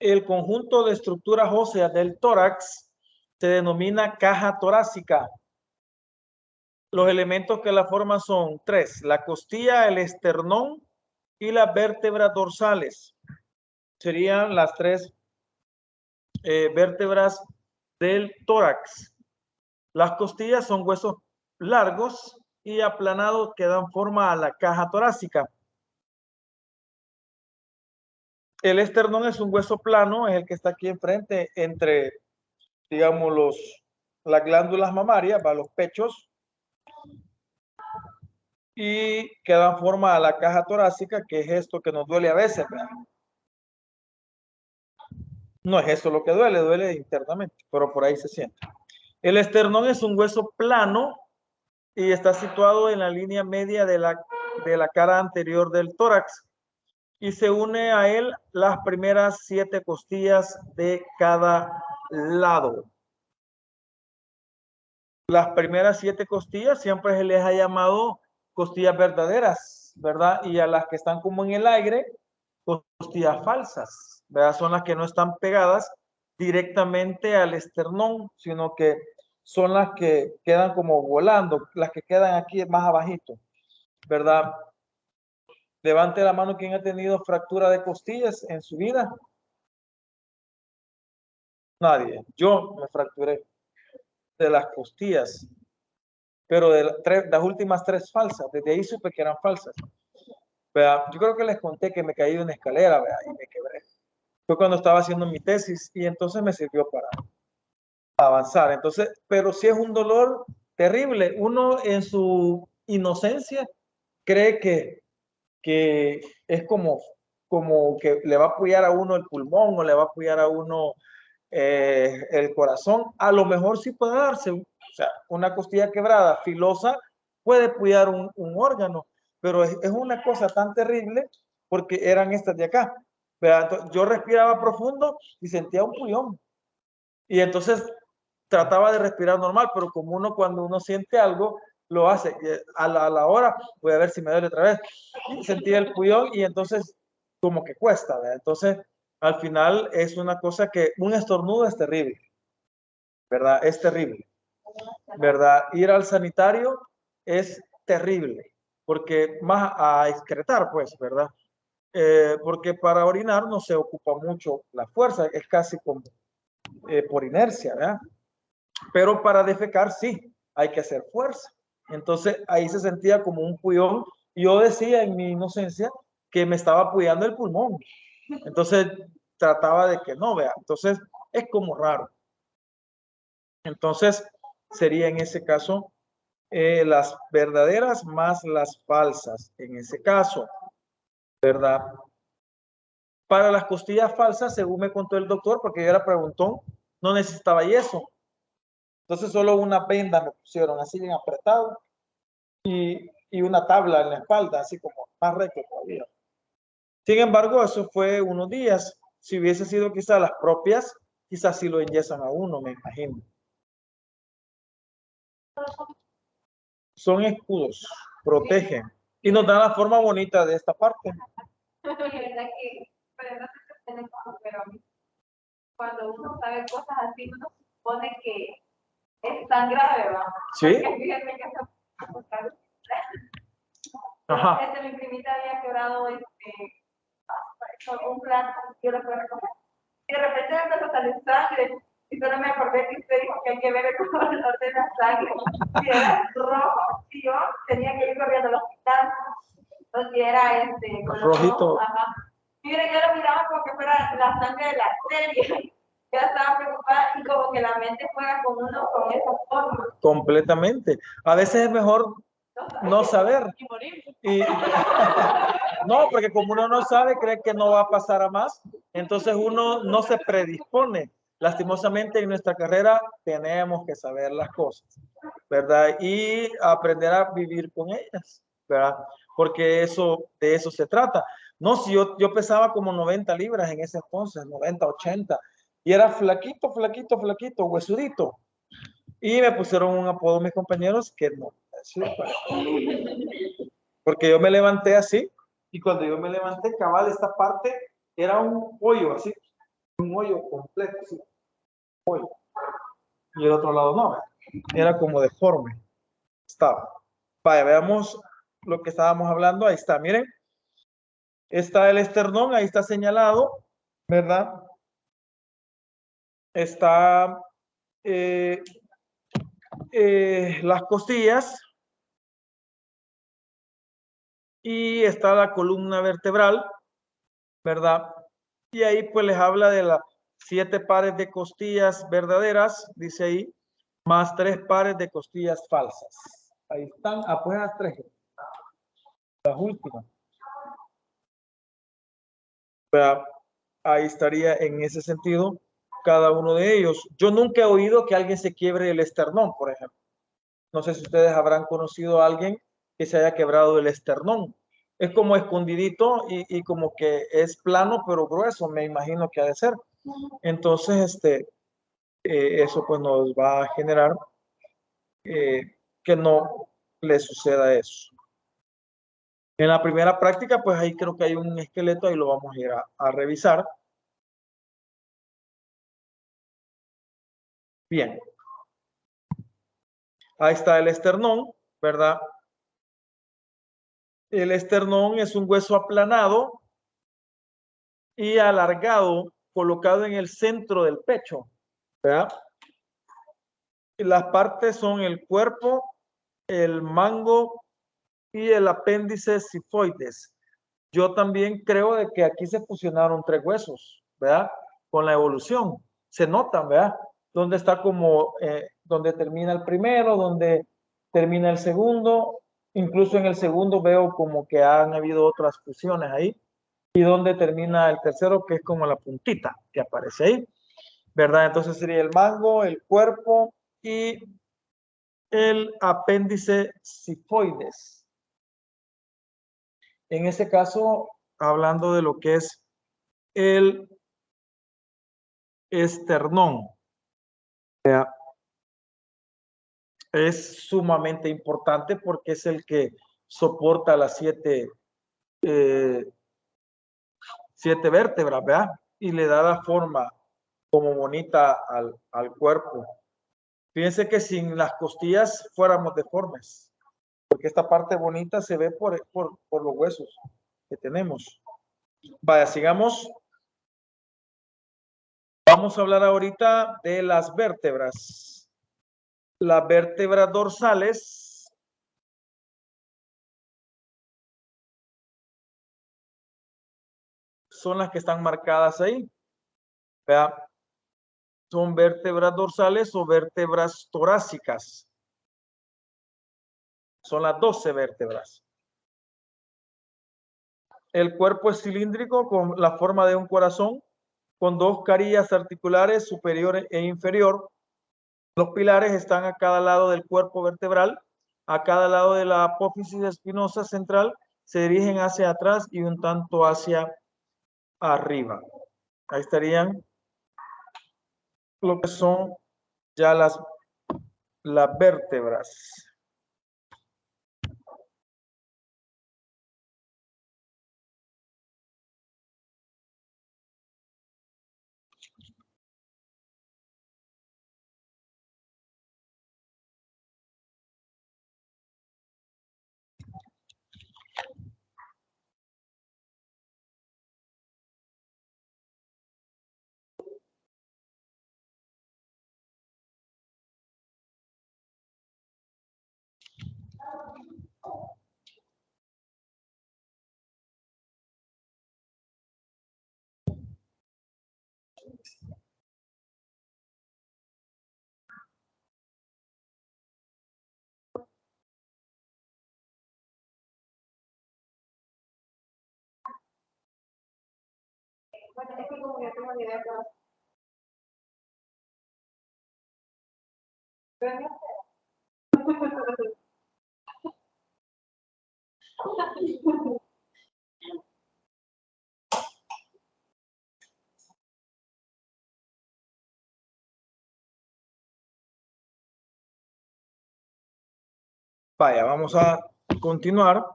A: El conjunto de estructuras óseas del tórax se denomina caja torácica. Los elementos que la forman son 3: la costilla, el esternón y las vértebras dorsales. Serían las 3 vértebras del tórax. Las costillas son huesos largos y aplanados que dan forma a la caja torácica. El esternón es un hueso plano, es el que está aquí enfrente entre, digamos, las glándulas mamarias, los pechos, y que dan forma a la caja torácica, que es esto que nos duele a veces, ¿verdad? No es eso lo que duele, duele internamente, pero por ahí se siente. El esternón es un hueso plano y está situado en la línea media de la cara anterior del tórax y se une a él las primeras 7 costillas de cada lado. Las primeras 7 costillas siempre se les ha llamado costillas verdaderas, ¿verdad? Y a las que están como en el aire, costillas falsas, ¿verdad? Son las que no están pegadas directamente al esternón, sino que son las que quedan como volando, las que quedan aquí más abajito, ¿verdad? Levante la mano quien ha tenido fractura de costillas en su vida. Nadie. Yo me fracturé de las costillas, pero de las últimas 3 falsas. Desde ahí supe que eran falsas. ¿Verdad? Yo creo que les conté que me caí de una escalera, ¿verdad? Y me quebré. Fue cuando estaba haciendo mi tesis y entonces me sirvió para avanzar. Entonces, pero sí es un dolor terrible. Uno en su inocencia cree que es como que le va a apoyar a uno el pulmón o le va a apoyar a uno el corazón. A lo mejor sí puede darse, o sea, una costilla quebrada, filosa, puede apoyar un órgano, pero es una cosa tan terrible porque eran estas de acá. Entonces, yo respiraba profundo y sentía un puñón. Y entonces trataba de respirar normal, pero como uno cuando uno siente algo, lo hace. A la hora, voy a ver si me duele otra vez. Y sentí el puñón y entonces como que cuesta, ¿verdad? Entonces, al final es una cosa que un estornudo es terrible, ¿verdad? Es terrible, ¿verdad? Ir al sanitario es terrible, porque más a excretar, pues, ¿verdad? Porque para orinar no se ocupa mucho la fuerza, es casi como por inercia, ¿verdad? Pero para defecar sí, hay que hacer fuerza. Entonces ahí se sentía como un puyón. Yo decía en mi inocencia que me estaba apoyando el pulmón. Entonces trataba de que no, vea. Entonces es como raro. Entonces sería en ese caso las verdaderas más las falsas. En ese caso, ¿verdad? Para las costillas falsas, según me contó el doctor, porque yo era preguntón, no necesitaba yeso. Entonces solo una venda me pusieron así bien apretado y una tabla en la espalda, así como más recto todavía. Sin embargo, eso fue unos días. Si hubiese sido quizás las propias, quizás sí lo enyesan a uno, me imagino. Son escudos, protegen y nos dan la forma bonita de esta parte.
C: verdad que, pero no sé si tiene como, pero cuando uno sabe cosas así, uno supone que es tan grave, ¿verdad?
A: Sí.
C: Porque fíjense que
A: Ajá.
C: mi primita había quebrado un plan, yo lo puedo recoger. Y de repente me empezó a salir sangre. Y solo me acordé que usted dijo que hay que ver el color de la sangre. Si era rojo, y yo tenía que ir corriendo al hospital. Entonces, si era
A: rojito.
C: Ajá. Mire, yo lo miraba como que fuera la sangre de la arteria. Ya estaba preocupada y como que la mente juega con uno con esa forma.
A: Completamente. A veces es mejor no saber. Y no, porque como uno no sabe, cree que no va a pasar a más, entonces uno no se predispone. Lastimosamente en nuestra carrera tenemos que saber las cosas, ¿verdad? Y aprender a vivir con ellas, ¿verdad? Porque de eso se trata. No, si yo pesaba como 90 libras en ese entonces, 90, 80, y era flaquito, flaquito, flaquito, huesudito. Y me pusieron un apodo mis compañeros que no. Porque yo me levanté así y cuando yo me levanté, cabal, esta parte era un hoyo así, un hoyo completo, así, hoyo. Y el otro lado no, era como deforme. Estaba. Vaya, veamos lo que estábamos hablando. Ahí está, miren. Está el esternón, ahí está señalado, ¿verdad? Está las costillas y está la columna vertebral, ¿verdad? Y ahí pues les habla de las 7 pares de costillas verdaderas, dice ahí, más 3 pares de costillas falsas. Ahí están, apenas 3. Las últimas. ¿Verdad? Ahí estaría en ese sentido cada uno de ellos. Yo nunca he oído que alguien se quiebre el esternón, por ejemplo. No sé si ustedes habrán conocido a alguien que se haya quebrado el esternón. Es como escondidito y como que es plano pero grueso, me imagino que ha de ser. Entonces, eso pues nos va a generar que no le suceda eso. En la primera práctica, pues ahí creo que hay un esqueleto, ahí lo vamos a ir a revisar. Bien. Ahí está el esternón, ¿verdad? El esternón es un hueso aplanado y alargado, colocado en el centro del pecho, ¿verdad? Y las partes son el cuerpo, el mango y el apéndice sifoides. Yo también creo de que aquí se fusionaron 3 huesos, ¿verdad? Con la evolución. Se notan, ¿verdad? Donde está como, donde termina el primero, donde termina el segundo. Incluso en el segundo veo como que han habido otras fusiones ahí. Y donde termina el tercero, que es como la puntita que aparece ahí, ¿verdad? Entonces sería el mango, el cuerpo y el apéndice sifoides. En ese caso, hablando de lo que es el esternón, es sumamente importante porque es el que soporta las 7 vértebras, ¿verdad? Y le da la forma como bonita al cuerpo. Fíjense que sin las costillas fuéramos deformes, porque esta parte bonita se ve por los huesos que tenemos. Vaya, sigamos. Vamos a hablar ahorita de las vértebras. Las vértebras dorsales son las que están marcadas ahí. ¿Verdad? Son vértebras dorsales o vértebras torácicas. Son las 12 vértebras. El cuerpo es cilíndrico con la forma de un corazón, con 2 carillas articulares superior e inferior. Los pilares están a cada lado del cuerpo vertebral, a cada lado de la apófisis espinosa central, se dirigen hacia atrás y un tanto hacia arriba. Ahí estarían lo que son ya las vértebras.
C: Bueno, es que como yo tengo ni idea de todo.
A: Vaya, vamos a continuar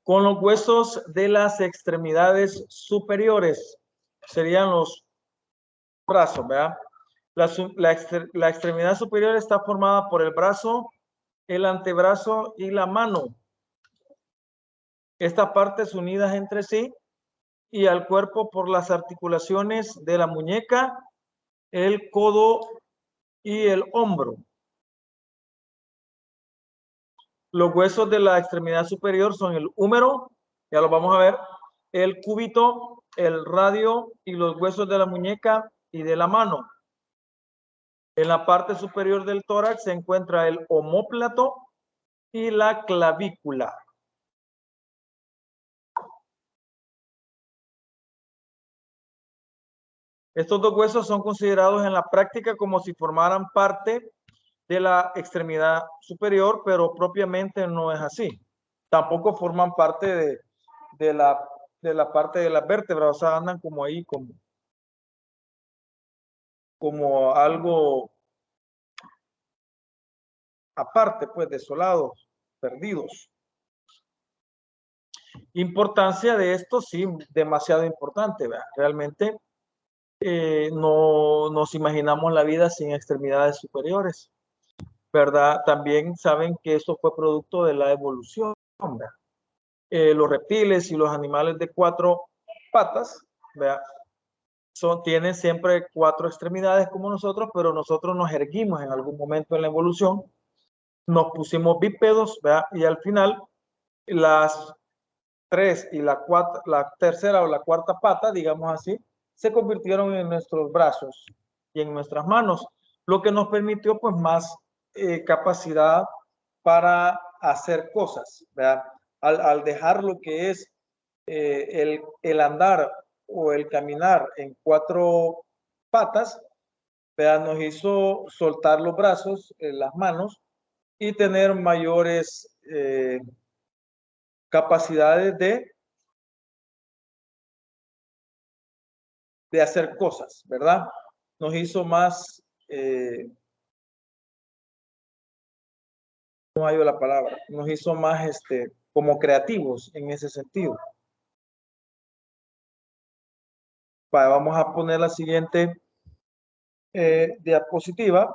A: con los huesos de las extremidades superiores. Serían los brazos, ¿verdad? La extremidad superior está formada por el brazo, el antebrazo y la mano. Estas partes unidas entre sí y al cuerpo por las articulaciones de la muñeca el codo y el hombro. Los huesos de la extremidad superior son el húmero, ya lo vamos a ver, el cúbito, el radio y los huesos de la muñeca y de la mano. En la parte superior del tórax se encuentra el omóplato y la clavícula. Estos dos huesos son considerados en la práctica como si formaran parte de la extremidad superior, pero propiamente no es así. Tampoco forman parte de la parte de las vértebras, o sea, andan como ahí, como algo aparte, pues, desolados, perdidos. Importancia de esto, sí, demasiado importante, ¿verdad? Realmente no nos imaginamos la vida sin extremidades superiores, ¿verdad? También saben que esto fue producto de la evolución, ¿verdad? Los reptiles y los animales de 4 patas, ¿verdad? Tienen siempre 4 extremidades como nosotros, pero nosotros nos erguimos en algún momento en la evolución, nos pusimos bípedos, ¿verdad? Y al final las 3 y la tercera o la cuarta pata, digamos así, se convirtieron en nuestros brazos y en nuestras manos, lo que nos permitió pues más capacidad para hacer cosas, ¿verdad? Al dejar lo que es el andar o el caminar en 4 patas, ¿verdad? Nos hizo soltar los brazos, las manos y tener mayores capacidades de hacer cosas, ¿verdad? Nos hizo más, no hay la palabra, nos hizo más como creativos en ese sentido. Vamos a poner la siguiente diapositiva.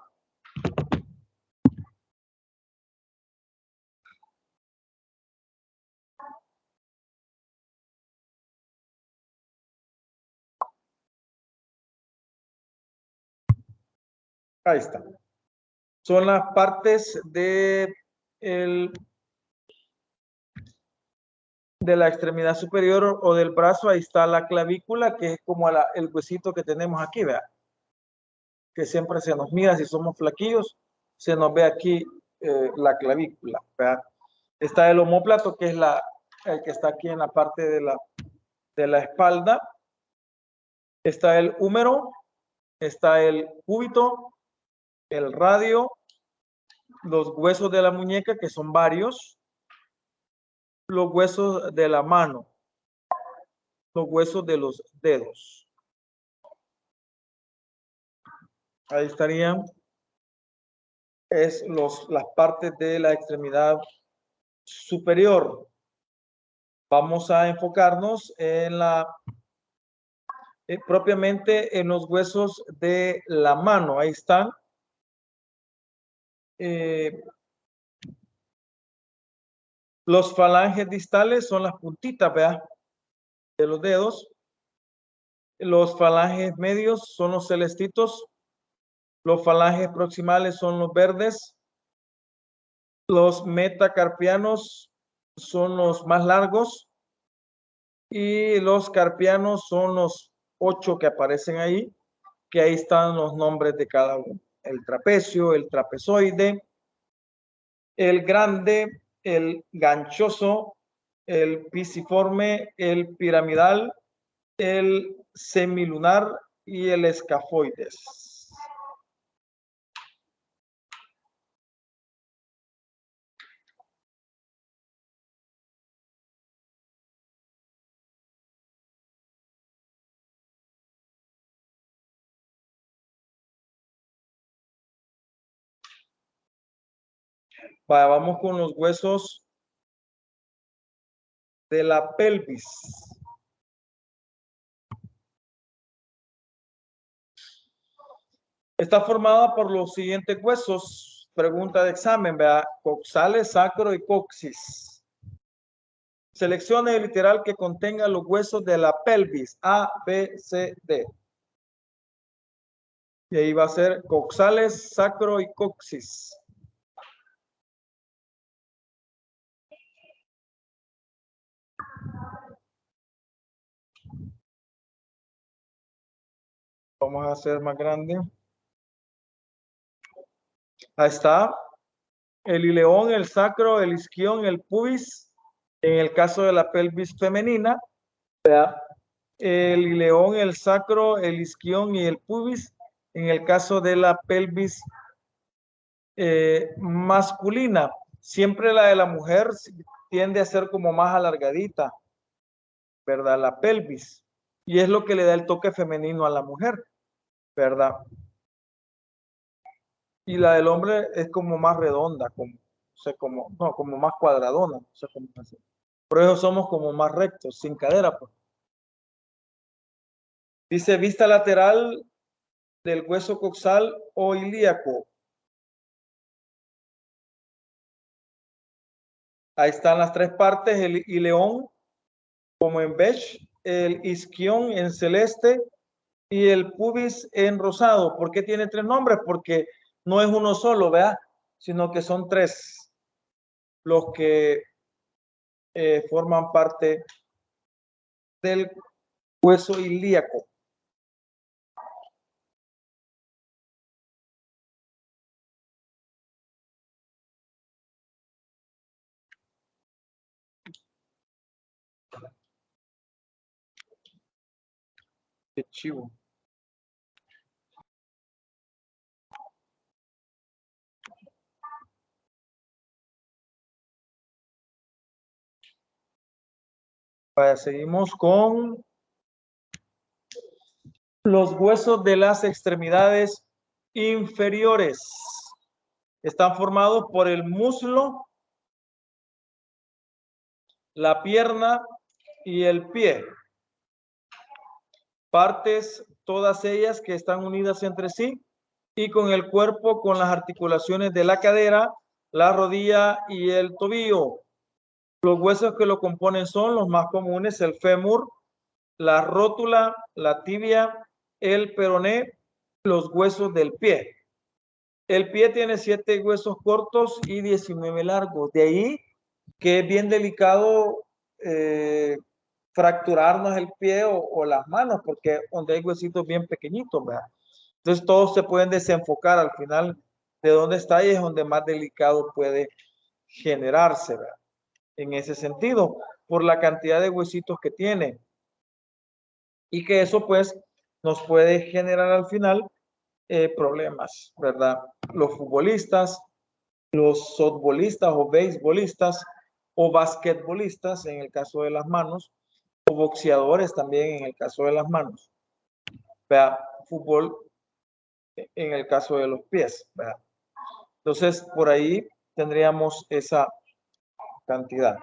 A: Ahí está. Son las partes de la extremidad superior o del brazo. Ahí está la clavícula, que es como el huesito que tenemos aquí, ¿verdad? Que siempre se nos mira, si somos flaquillos, se nos ve aquí la clavícula, ¿verdad? Está el omóplato, que es el que está aquí en la parte de la espalda. Está el húmero, está el cúbito, el radio, los huesos de la muñeca, que son varios, los huesos de la mano, los huesos de los dedos. Ahí estarían las partes de la extremidad superior. Vamos a enfocarnos en propiamente en los huesos de la mano. Ahí están. Los falanges distales son las puntitas, ¿verdad? De los dedos. Los falanges medios son los celestitos. Los falanges proximales son los verdes. Los metacarpianos son los más largos. Y los carpianos son los 8 que aparecen ahí, que ahí están los nombres de cada uno. El trapecio, el trapezoide, el grande, el ganchoso, el pisiforme, el piramidal, el semilunar y el escafoides. Vamos con los huesos de la pelvis. Está formada por los siguientes huesos. Pregunta de examen, ¿verdad? Coxales, sacro y coxis. Seleccione el literal que contenga los huesos de la pelvis. A, B, C, D. Y ahí va a ser coxales, sacro y coxis. Vamos a hacer más grande. Ahí está. El ileón, el sacro, el isquión, el pubis. En el caso de la pelvis femenina, el ileón, el sacro, el isquión y el pubis. En el caso de la pelvis masculina, siempre la de la mujer tiende a ser como más alargadita, ¿verdad? La pelvis. Y es lo que le da el toque femenino a la mujer, ¿verdad? Y la del hombre es como más redonda, como, o sea, como, no, como más cuadradona, o sea, como así. Por eso somos como más rectos, sin cadera, pues. Dice vista lateral del hueso coxal o ilíaco. Ahí están las tres partes, el ileón como en beige, el isquión en celeste y el pubis en rosado. ¿Por qué tiene tres nombres? Porque no es uno solo, ¿verdad? Sino que son tres los que forman parte del hueso ilíaco. Qué chivo. Vaya, seguimos con los huesos de las extremidades inferiores. Están formados por el muslo, la pierna y el pie. Partes, todas ellas que están unidas entre sí y con el cuerpo, con las articulaciones de la cadera, la rodilla y el tobillo. Los huesos que lo componen son los más comunes: el fémur, la rótula, la tibia, el peroné, los huesos del pie. El pie tiene 7 huesos cortos y 19 largos. De ahí que es bien delicado fracturarnos el pie o las manos, porque donde hay huesitos bien pequeñitos, ¿verdad? Entonces todos se pueden desenfocar al final de dónde está y es donde más delicado puede generarse, ¿verdad? En ese sentido, por la cantidad de huesitos que tiene. Y que eso pues nos puede generar al final problemas, ¿verdad? Los futbolistas, los softbolistas o beisbolistas o basquetbolistas en el caso de las manos, o boxeadores también en el caso de las manos. ¿Verdad? Fútbol en el caso de los pies, ¿verdad? Entonces, por ahí tendríamos esa cantidad.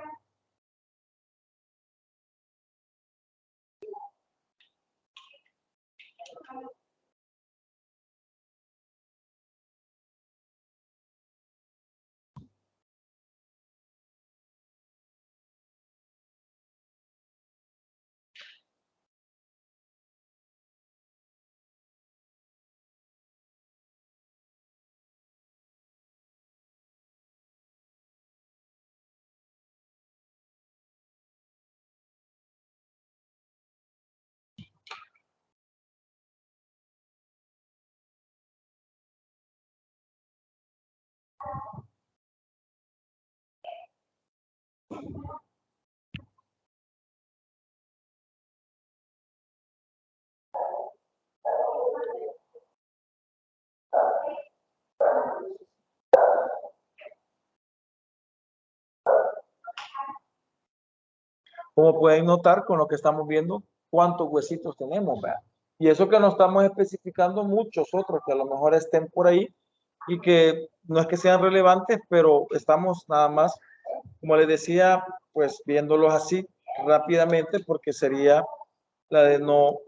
A: Como pueden notar con lo que estamos viendo, cuántos huesitos tenemos, ¿verdad? Y eso que no estamos especificando muchos otros que a lo mejor estén por ahí y que no es que sean relevantes, pero estamos nada más, como les decía, pues viéndolos así rápidamente, porque sería la de no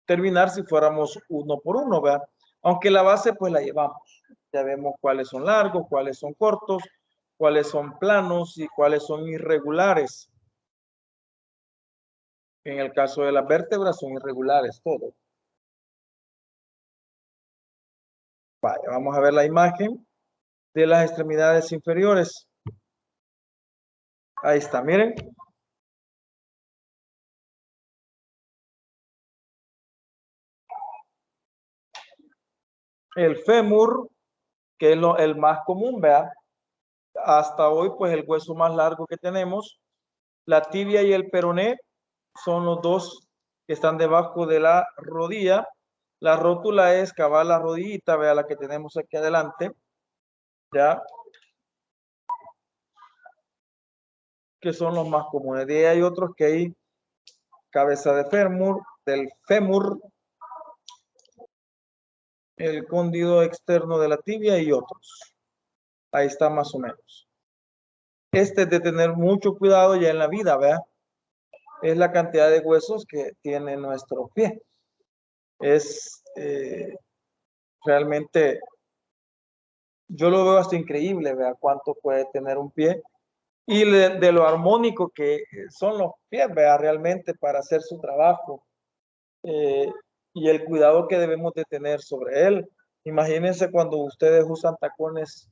A: terminar si fuéramos uno por uno, ¿verdad? Aunque la base pues la llevamos. Ya vemos cuáles son largos, cuáles son cortos, cuáles son planos y cuáles son irregulares. En el caso de las vértebras son irregulares todos. Vaya, vamos a ver la imagen de las extremidades inferiores. Ahí está, miren. El fémur, que es el más común, vea. Hasta hoy, pues el hueso más largo que tenemos. La tibia y el peroné son los dos que están debajo de la rodilla. La rótula es cabal la rodillita, vea la que tenemos aquí adelante. Ya. Que son los más comunes. De ahí hay otros que hay cabeza de fémur, del fémur, el cóndilo externo de la tibia y otros. Ahí está más o menos. Este es de tener mucho cuidado ya en la vida, ¿vea? Es la cantidad de huesos que tiene nuestro pie. Es realmente, yo lo veo hasta increíble, ¿vea? Cuánto puede tener un pie. Y de lo armónico que son los pies, ¿vea? Realmente para hacer su trabajo. Y el cuidado que debemos de tener sobre él. Imagínense cuando ustedes usan tacones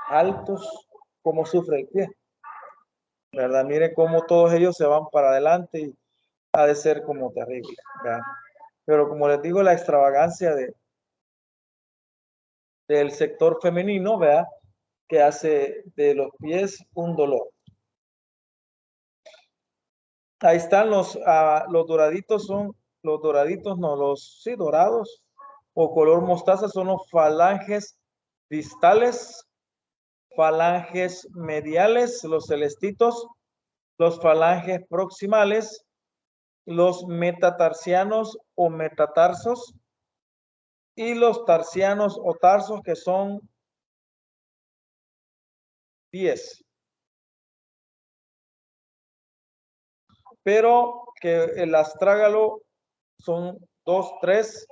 A: altos, cómo sufre el pie, ¿verdad? Miren cómo todos ellos se van para adelante y ha de ser como terrible, ¿verdad? Pero como les digo, la extravagancia del sector femenino, ¿verdad? Que hace de los pies un dolor. Ahí están los doraditos, los doraditos, no, sí, dorados o color mostaza son los falanges distales, falanges mediales, los celestitos, los falanges proximales, los metatarsianos o metatarsos y los tarsianos o tarsos que son 10. Pero que el astrágalo son 2, 3,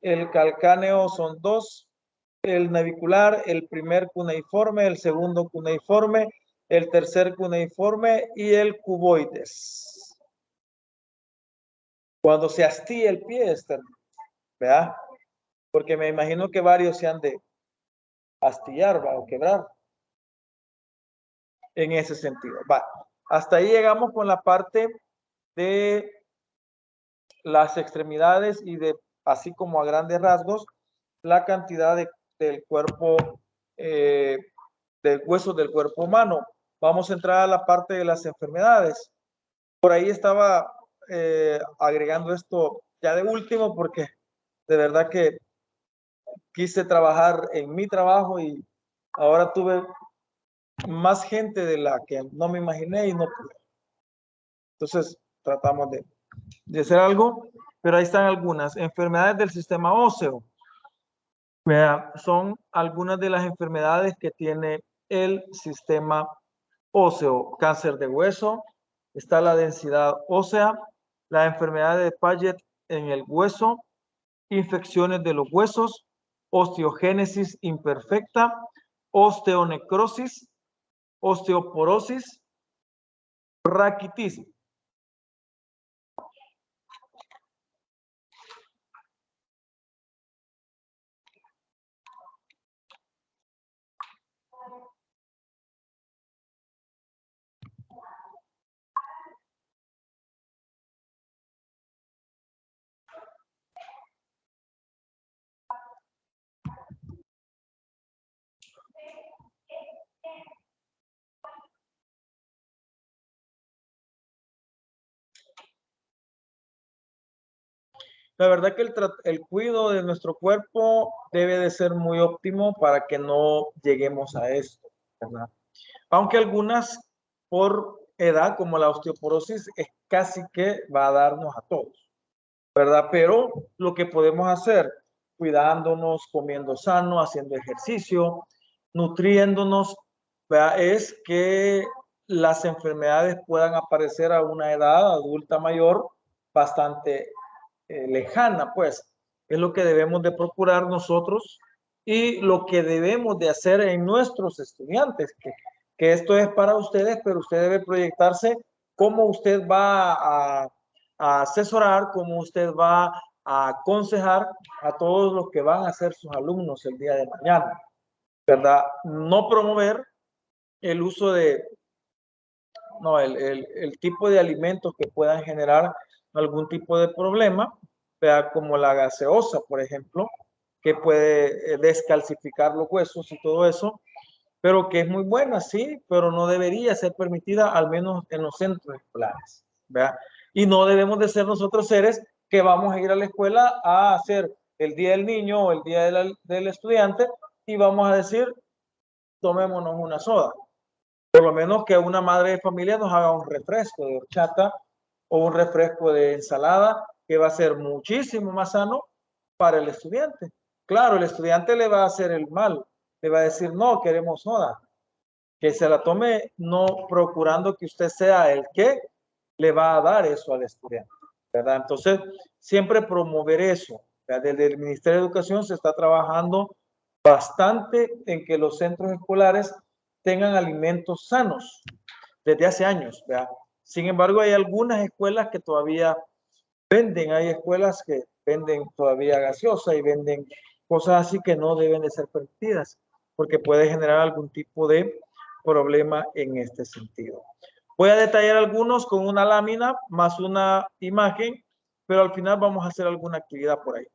A: el calcáneo son 2, el navicular, el primer cuneiforme, el segundo cuneiforme, el tercer cuneiforme y el cuboides. Cuando se astilla el pie, ¿verdad? Porque me imagino que varios se han de astillar, ¿va? O quebrar. En ese sentido, va. Hasta ahí llegamos con la parte de las extremidades y de, así como a grandes rasgos, la cantidad del cuerpo, del hueso del cuerpo humano. Vamos a entrar a la parte de las enfermedades. Por ahí estaba agregando esto ya de último porque de verdad que quise trabajar en mi trabajo y ahora tuve más gente de la que no me imaginé y no pude. Entonces tratamos de hacer algo, pero ahí están algunas enfermedades del sistema óseo. Son algunas de las enfermedades que tiene el sistema óseo. Cáncer de hueso, está la densidad ósea, la enfermedad de Paget en el hueso, infecciones de los huesos, osteogénesis imperfecta, osteonecrosis, osteoporosis, raquitis. La verdad que el cuidado de nuestro cuerpo debe de ser muy óptimo para que no lleguemos a esto, ¿verdad? Aunque algunas por edad, como la osteoporosis, es casi que va a darnos a todos, ¿verdad? Pero lo que podemos hacer, cuidándonos, comiendo sano, haciendo ejercicio, nutriéndonos, ¿verdad? Es que las enfermedades puedan aparecer a una edad adulta mayor bastante lejana, pues. Es lo que debemos de procurar nosotros y lo que debemos de hacer en nuestros estudiantes, que esto es para ustedes, pero usted debe proyectarse cómo usted va a asesorar, cómo usted va a aconsejar a todos los que van a ser sus alumnos el día de mañana, ¿verdad? No promover el uso de, no, el tipo de alimentos que puedan generar algún tipo de problema, ¿verdad? Como la gaseosa, por ejemplo, que puede descalcificar los huesos y todo eso, pero que es muy buena, sí, pero no debería ser permitida, al menos en los centros escolares, ¿verdad? Y no debemos de ser nosotros seres que vamos a ir a la escuela a hacer el día del niño o el día del estudiante y vamos a decir, tomémonos una soda. Por lo menos que una madre de familia nos haga un refresco de horchata o un refresco de ensalada, que va a ser muchísimo más sano para el estudiante. Claro, el estudiante le va a hacer el mal, le va a decir, no, queremos soda. Que se la tome no procurando que usted sea el que le va a dar eso al estudiante, ¿verdad? Entonces, siempre promover eso. ¿Verdad? Desde el Ministerio de Educación se está trabajando bastante en que los centros escolares tengan alimentos sanos desde hace años, ¿verdad? Sin embargo, hay algunas escuelas que todavía venden, hay escuelas que venden todavía gaseosa y venden cosas así que no deben de ser permitidas, porque puede generar algún tipo de problema en este sentido. Voy a detallar algunos con una lámina más una imagen, pero al final vamos a hacer alguna actividad por ahí.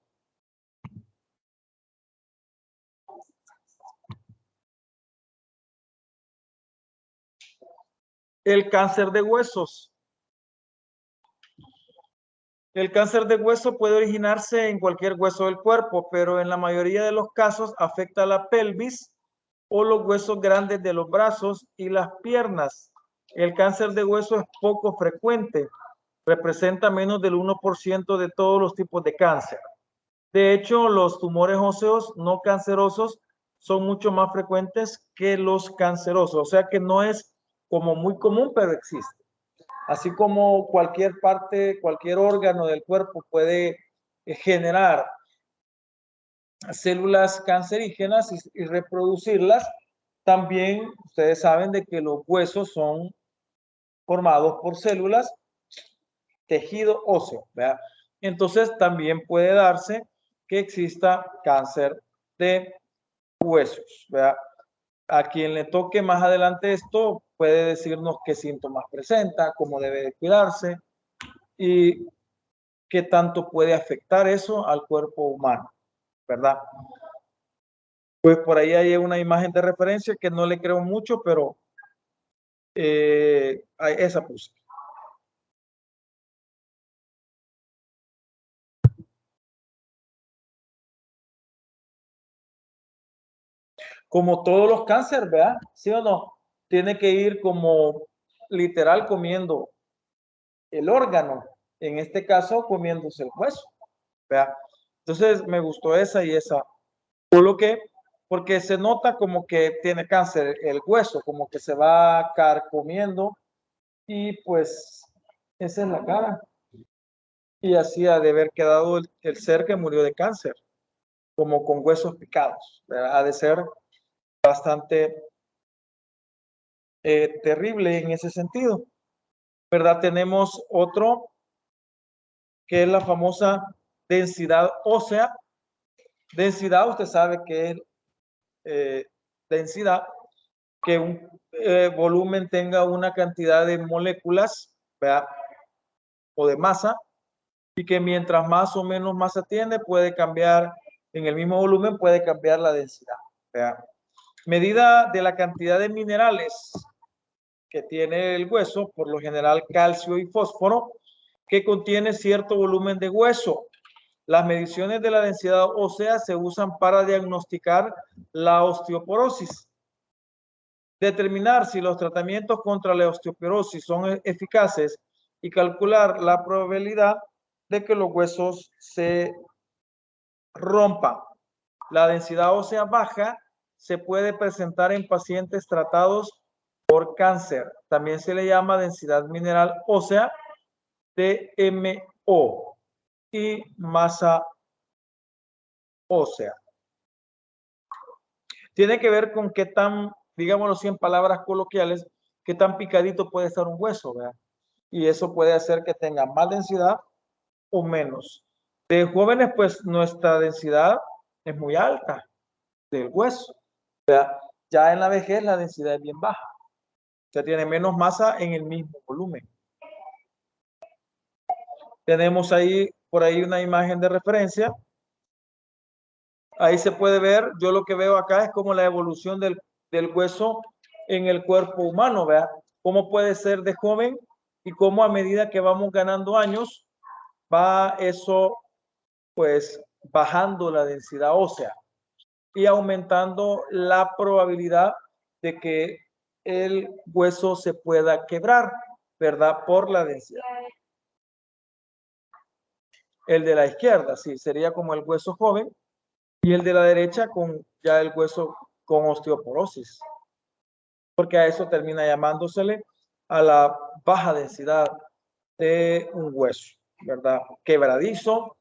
A: El cáncer de huesos. El cáncer de hueso puede originarse en cualquier hueso del cuerpo, pero en la mayoría de los casos afecta a la pelvis o los huesos grandes de los brazos y las piernas. El cáncer de hueso es poco frecuente, representa menos del 1% de todos los tipos de cáncer. De hecho, los tumores óseos no cancerosos son mucho más frecuentes que los cancerosos, o sea que no es como muy común, pero existe. Así como cualquier parte, cualquier órgano del cuerpo puede generar células cancerígenas y reproducirlas, también ustedes saben de que los huesos son formados por células, tejido óseo, ¿verdad? Entonces también puede darse que exista cáncer de huesos, ¿verdad? A quien le toque más adelante esto puede decirnos qué síntomas presenta, cómo debe de cuidarse y qué tanto puede afectar eso al cuerpo humano, ¿verdad? Pues por ahí hay una imagen de referencia que no le creo mucho, pero esa puse. Como todos los cánceres, ¿verdad? ¿Sí o no? Tiene que ir como literal comiendo el órgano, en este caso comiéndose el hueso, ¿verdad? Entonces me gustó esa y esa. Por lo que, porque se nota como que tiene cáncer el hueso, como que se va carcomiendo y pues esa es la cara. Y así ha de haber quedado el ser que murió de cáncer, como con huesos picados, ¿verdad? Ha de ser bastante terrible en ese sentido, ¿verdad? Tenemos otro que es la famosa densidad ósea. Densidad, usted sabe que es densidad, que un volumen tenga una cantidad de moléculas, ¿verdad? O de masa, y que mientras más o menos masa tiene, puede cambiar, en el mismo volumen puede cambiar la densidad, ¿verdad? Medida de la cantidad de minerales que tiene el hueso, por lo general calcio y fósforo, que contiene cierto volumen de hueso. Las mediciones de la densidad ósea se usan para diagnosticar la osteoporosis. Determinar si los tratamientos contra la osteoporosis son eficaces y calcular la probabilidad de que los huesos se rompan. La densidad ósea baja se puede presentar en pacientes tratados por cáncer. También se le llama densidad mineral ósea, DMO, y masa ósea. Tiene que ver con qué tan, digámoslo así en palabras coloquiales, qué tan picadito puede estar un hueso, ¿verdad? Y eso puede hacer que tenga más densidad o menos. De jóvenes, pues nuestra densidad es muy alta del hueso. Ya en la vejez la densidad es bien baja. O sea, tiene menos masa en el mismo volumen. Tenemos ahí, por ahí una imagen de referencia. Ahí se puede ver, yo lo que veo acá es como la evolución del hueso en el cuerpo humano, ¿verdad? Cómo puede ser de joven y cómo a medida que vamos ganando años, va eso, pues, bajando la densidad ósea y aumentando la probabilidad de que el hueso se pueda quebrar, ¿verdad? Por la densidad. El de la izquierda, sí, sería como el hueso joven, y el de la derecha con ya el hueso con osteoporosis, porque a eso termina llamándosele a la baja densidad de un hueso, ¿verdad? Quebradizo,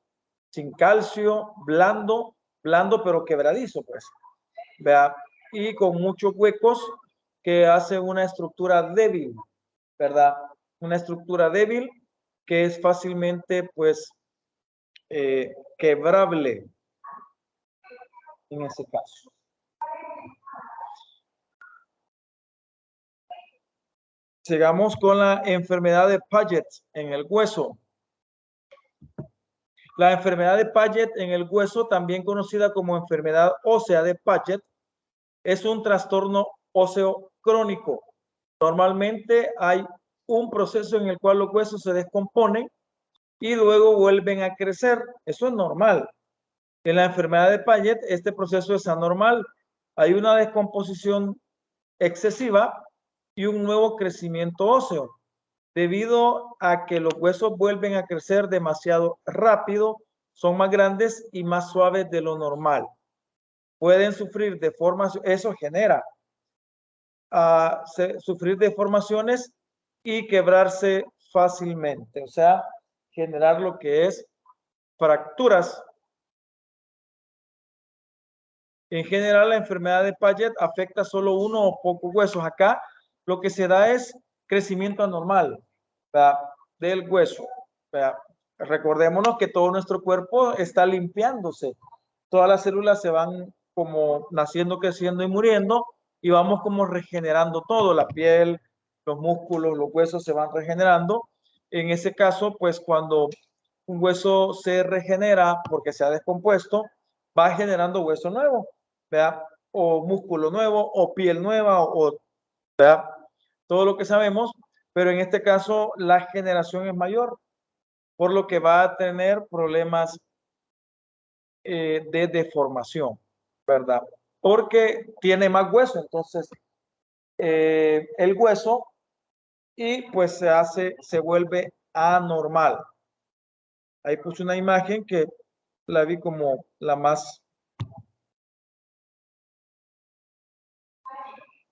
A: sin calcio, blando pero quebradizo, pues, ¿vea? Y con muchos huecos que hace una estructura débil, ¿verdad? Una estructura débil que es fácilmente, pues, quebrable en ese caso. Sigamos con la enfermedad de Paget en el hueso. La enfermedad de Paget en el hueso, también conocida como enfermedad ósea de Paget, es un trastorno óseo crónico. Normalmente hay un proceso en el cual los huesos se descomponen y luego vuelven a crecer. Eso es normal. En la enfermedad de Paget, este proceso es anormal. Hay una descomposición excesiva y un nuevo crecimiento óseo, debido a que los huesos vuelven a crecer demasiado rápido, son más grandes y más suaves de lo normal. Pueden sufrir deformaciones, eso genera sufrir deformaciones y quebrarse fácilmente, o sea, generar lo que es fracturas. En general, la enfermedad de Paget afecta solo uno o pocos huesos. Acá lo que se da es crecimiento anormal, ¿verdad?, del hueso, ¿verdad? Recordémonos que todo nuestro cuerpo está limpiándose. Todas las células se van como naciendo, creciendo y muriendo, y vamos como regenerando todo, la piel, los músculos, los huesos se van regenerando. En ese caso, pues cuando un hueso se regenera porque se ha descompuesto, va generando hueso nuevo, ¿verdad? O músculo nuevo, o piel nueva, ¿verdad? Todo lo que sabemos, pero en este caso la generación es mayor, por lo que va a tener problemas de deformación, ¿verdad? Porque tiene más hueso, entonces el hueso, y pues se vuelve anormal. Ahí puse una imagen que la vi como la más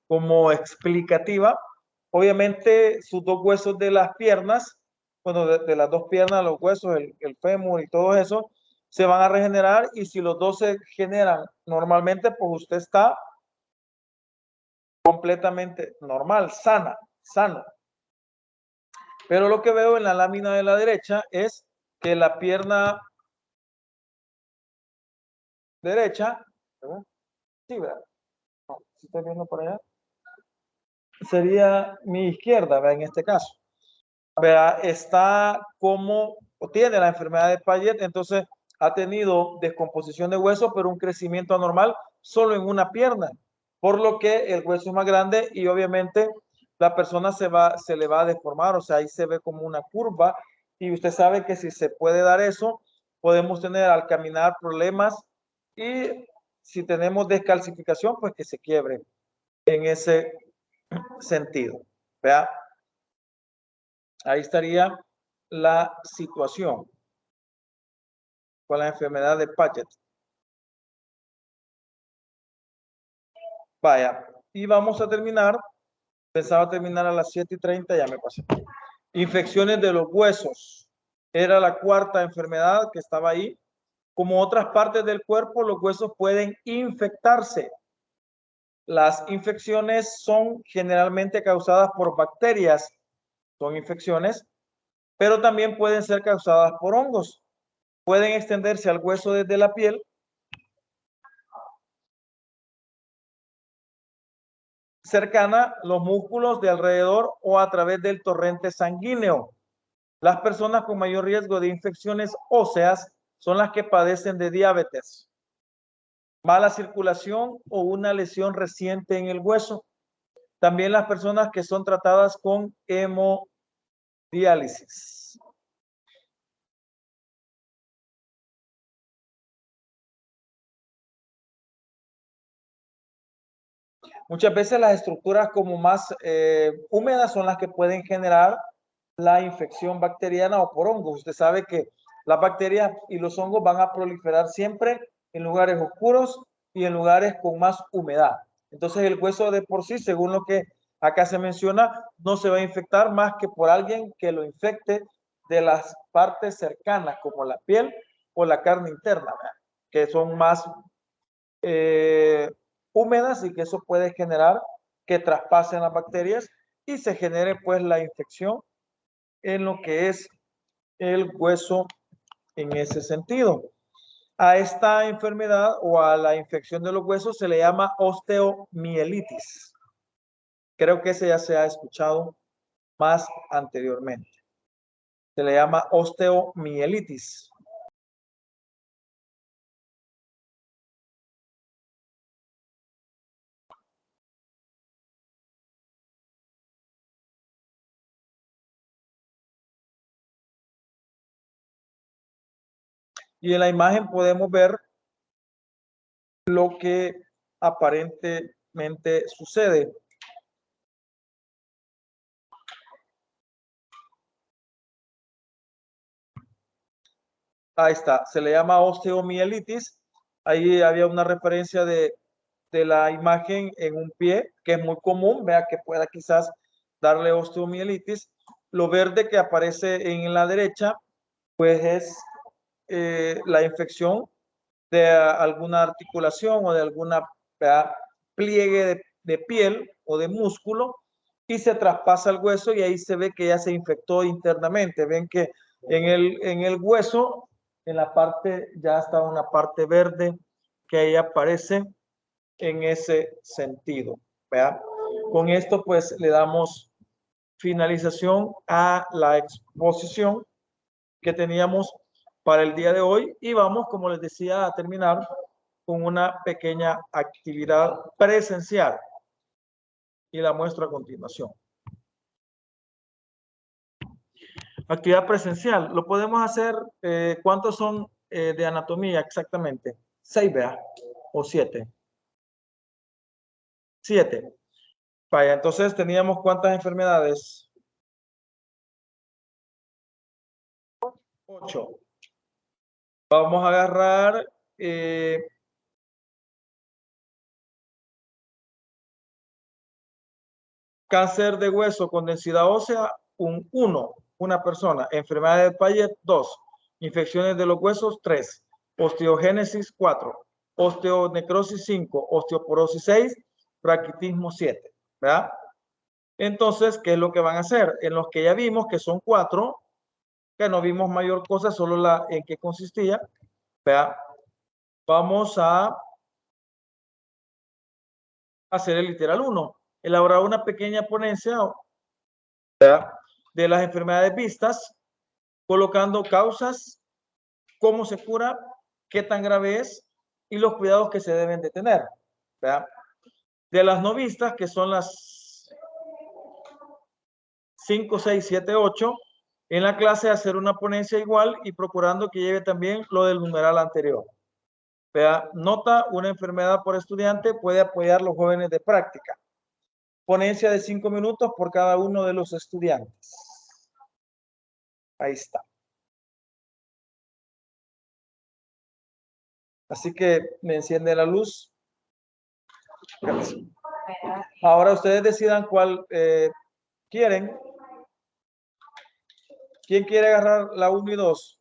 A: como explicativa. Obviamente sus dos huesos de las piernas, bueno, de las dos piernas, los huesos, el fémur y todo eso, se van a regenerar, y si los dos se generan normalmente, pues usted está completamente normal, sano. Pero lo que veo en la lámina de la derecha es que la pierna derecha, ¿verdad? Sí, ¿verdad? No, si estoy viendo por allá, sería mi izquierda, ¿verdad? En este caso, ¿verdad? Está como, o tiene la enfermedad de Paget, entonces ha tenido descomposición de hueso, pero un crecimiento anormal solo en una pierna, por lo que el hueso es más grande y obviamente la persona se le va a deformar, o sea, ahí se ve como una curva, y usted sabe que si se puede dar eso, podemos tener al caminar problemas, y si tenemos descalcificación, pues que se quiebre en ese sentido, ¿vea? Ahí estaría la situación con la enfermedad de Paget. Vaya, y vamos a terminar. Pensaba terminar a las 7:30, ya me pasé. Infecciones de los huesos. Era la cuarta enfermedad que estaba ahí. Como otras partes del cuerpo, los huesos pueden infectarse. Las infecciones son generalmente causadas por bacterias, son infecciones, pero también pueden ser causadas por hongos. pueden extenderse al hueso desde la piel, cercana, los músculos de alrededor o a través del torrente sanguíneo. Las personas con mayor riesgo de infecciones óseas son las que padecen de diabetes, mala circulación o una lesión reciente en el hueso. También las personas que son tratadas con hemodiálisis. Muchas veces las estructuras como más húmedas son las que pueden generar la infección bacteriana o por hongos. Usted sabe que las bacterias y los hongos van a proliferar siempre en lugares oscuros y en lugares con más humedad. Entonces el hueso de por sí, según lo que acá se menciona, no se va a infectar más que por alguien que lo infecte de las partes cercanas, como la piel o la carne interna, ¿verdad? Que son más húmedas y que eso puede generar que traspasen las bacterias y se genere pues la infección en lo que es el hueso en ese sentido. A esta enfermedad o a la infección de los huesos se le llama osteomielitis. Creo que ese ya se ha escuchado más anteriormente. Se le llama osteomielitis. Y en la imagen podemos ver lo que aparentemente sucede. Ahí está, se le llama osteomielitis. Ahí había una referencia de la imagen en un pie, que es muy común, vea que pueda quizás darle osteomielitis. Lo verde que aparece en la derecha, pues es la infección de alguna articulación o de alguna pliegue de piel o de músculo y se traspasa el hueso y ahí se ve que ya se infectó internamente. Ven que en el hueso, en la parte, ya está una parte verde que ahí aparece en ese sentido. ¿Vea? Con esto pues le damos finalización a la exposición que teníamos para el día de hoy y vamos, como les decía, a terminar con una pequeña actividad presencial y la muestro a continuación. Actividad presencial, lo podemos hacer, ¿cuántos son de anatomía exactamente? 6, vea, o 7. 7. Vaya, entonces teníamos ¿cuántas enfermedades? 8. Vamos a agarrar cáncer de hueso con densidad ósea, un 1, una persona. Enfermedad de Payet, 2. Infecciones de los huesos, 3. Osteogénesis, 4. Osteonecrosis, 5. Osteoporosis, 6. Raquitismo, 7. ¿Verdad? Entonces, ¿qué es lo que van a hacer? En los que ya vimos que son 4, que no vimos mayor cosa, solo la en qué consistía. ¿Verdad? Vamos a hacer el literal 1. Elaborar una pequeña ponencia, ¿verdad?, de las enfermedades vistas, colocando causas, cómo se cura, qué tan grave es y los cuidados que se deben de tener, ¿verdad? De las no vistas, que son las 5, 6, 7, 8, en la clase hacer una ponencia igual y procurando que lleve también lo del numeral anterior. ¿Verdad? Nota, una enfermedad por estudiante puede apoyar a los jóvenes de práctica. Ponencia de 5 minutos por cada uno de los estudiantes. Ahí está. Así que me enciende la luz. Gracias. Ahora ustedes decidan cuál quieren. ¿Quién quiere agarrar la 1 y 2?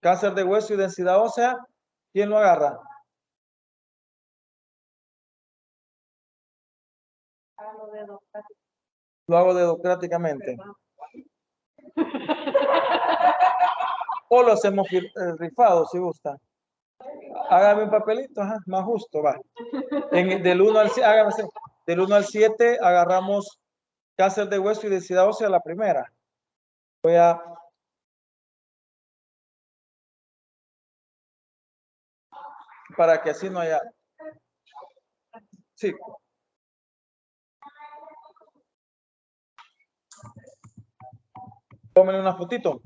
A: Cáncer de hueso y densidad ósea. ¿Quién lo agarra? Lo hago dedocráticamente. O lo hacemos rifado, si gusta. Hágame un papelito, ajá, más justo, va. Del 1 al 7, hágame del 1 al 7 agarramos cáncer de hueso y densidad ósea la primera. Voy a... Para que así no haya... Sí. Tómenle una fotito.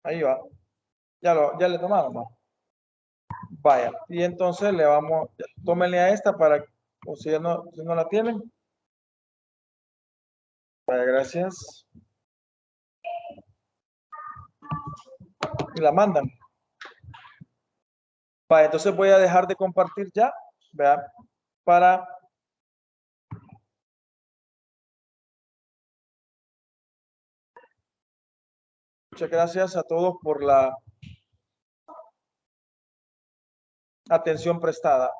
A: Ahí va. Ya le tomaron, ¿no? Vaya. Y entonces le vamos, tómenle a esta para, o si no la tienen. Vaya, gracias. Y la mandan. Vaya, entonces voy a dejar de compartir ya, vea, para... Muchas gracias a todos por la atención prestada.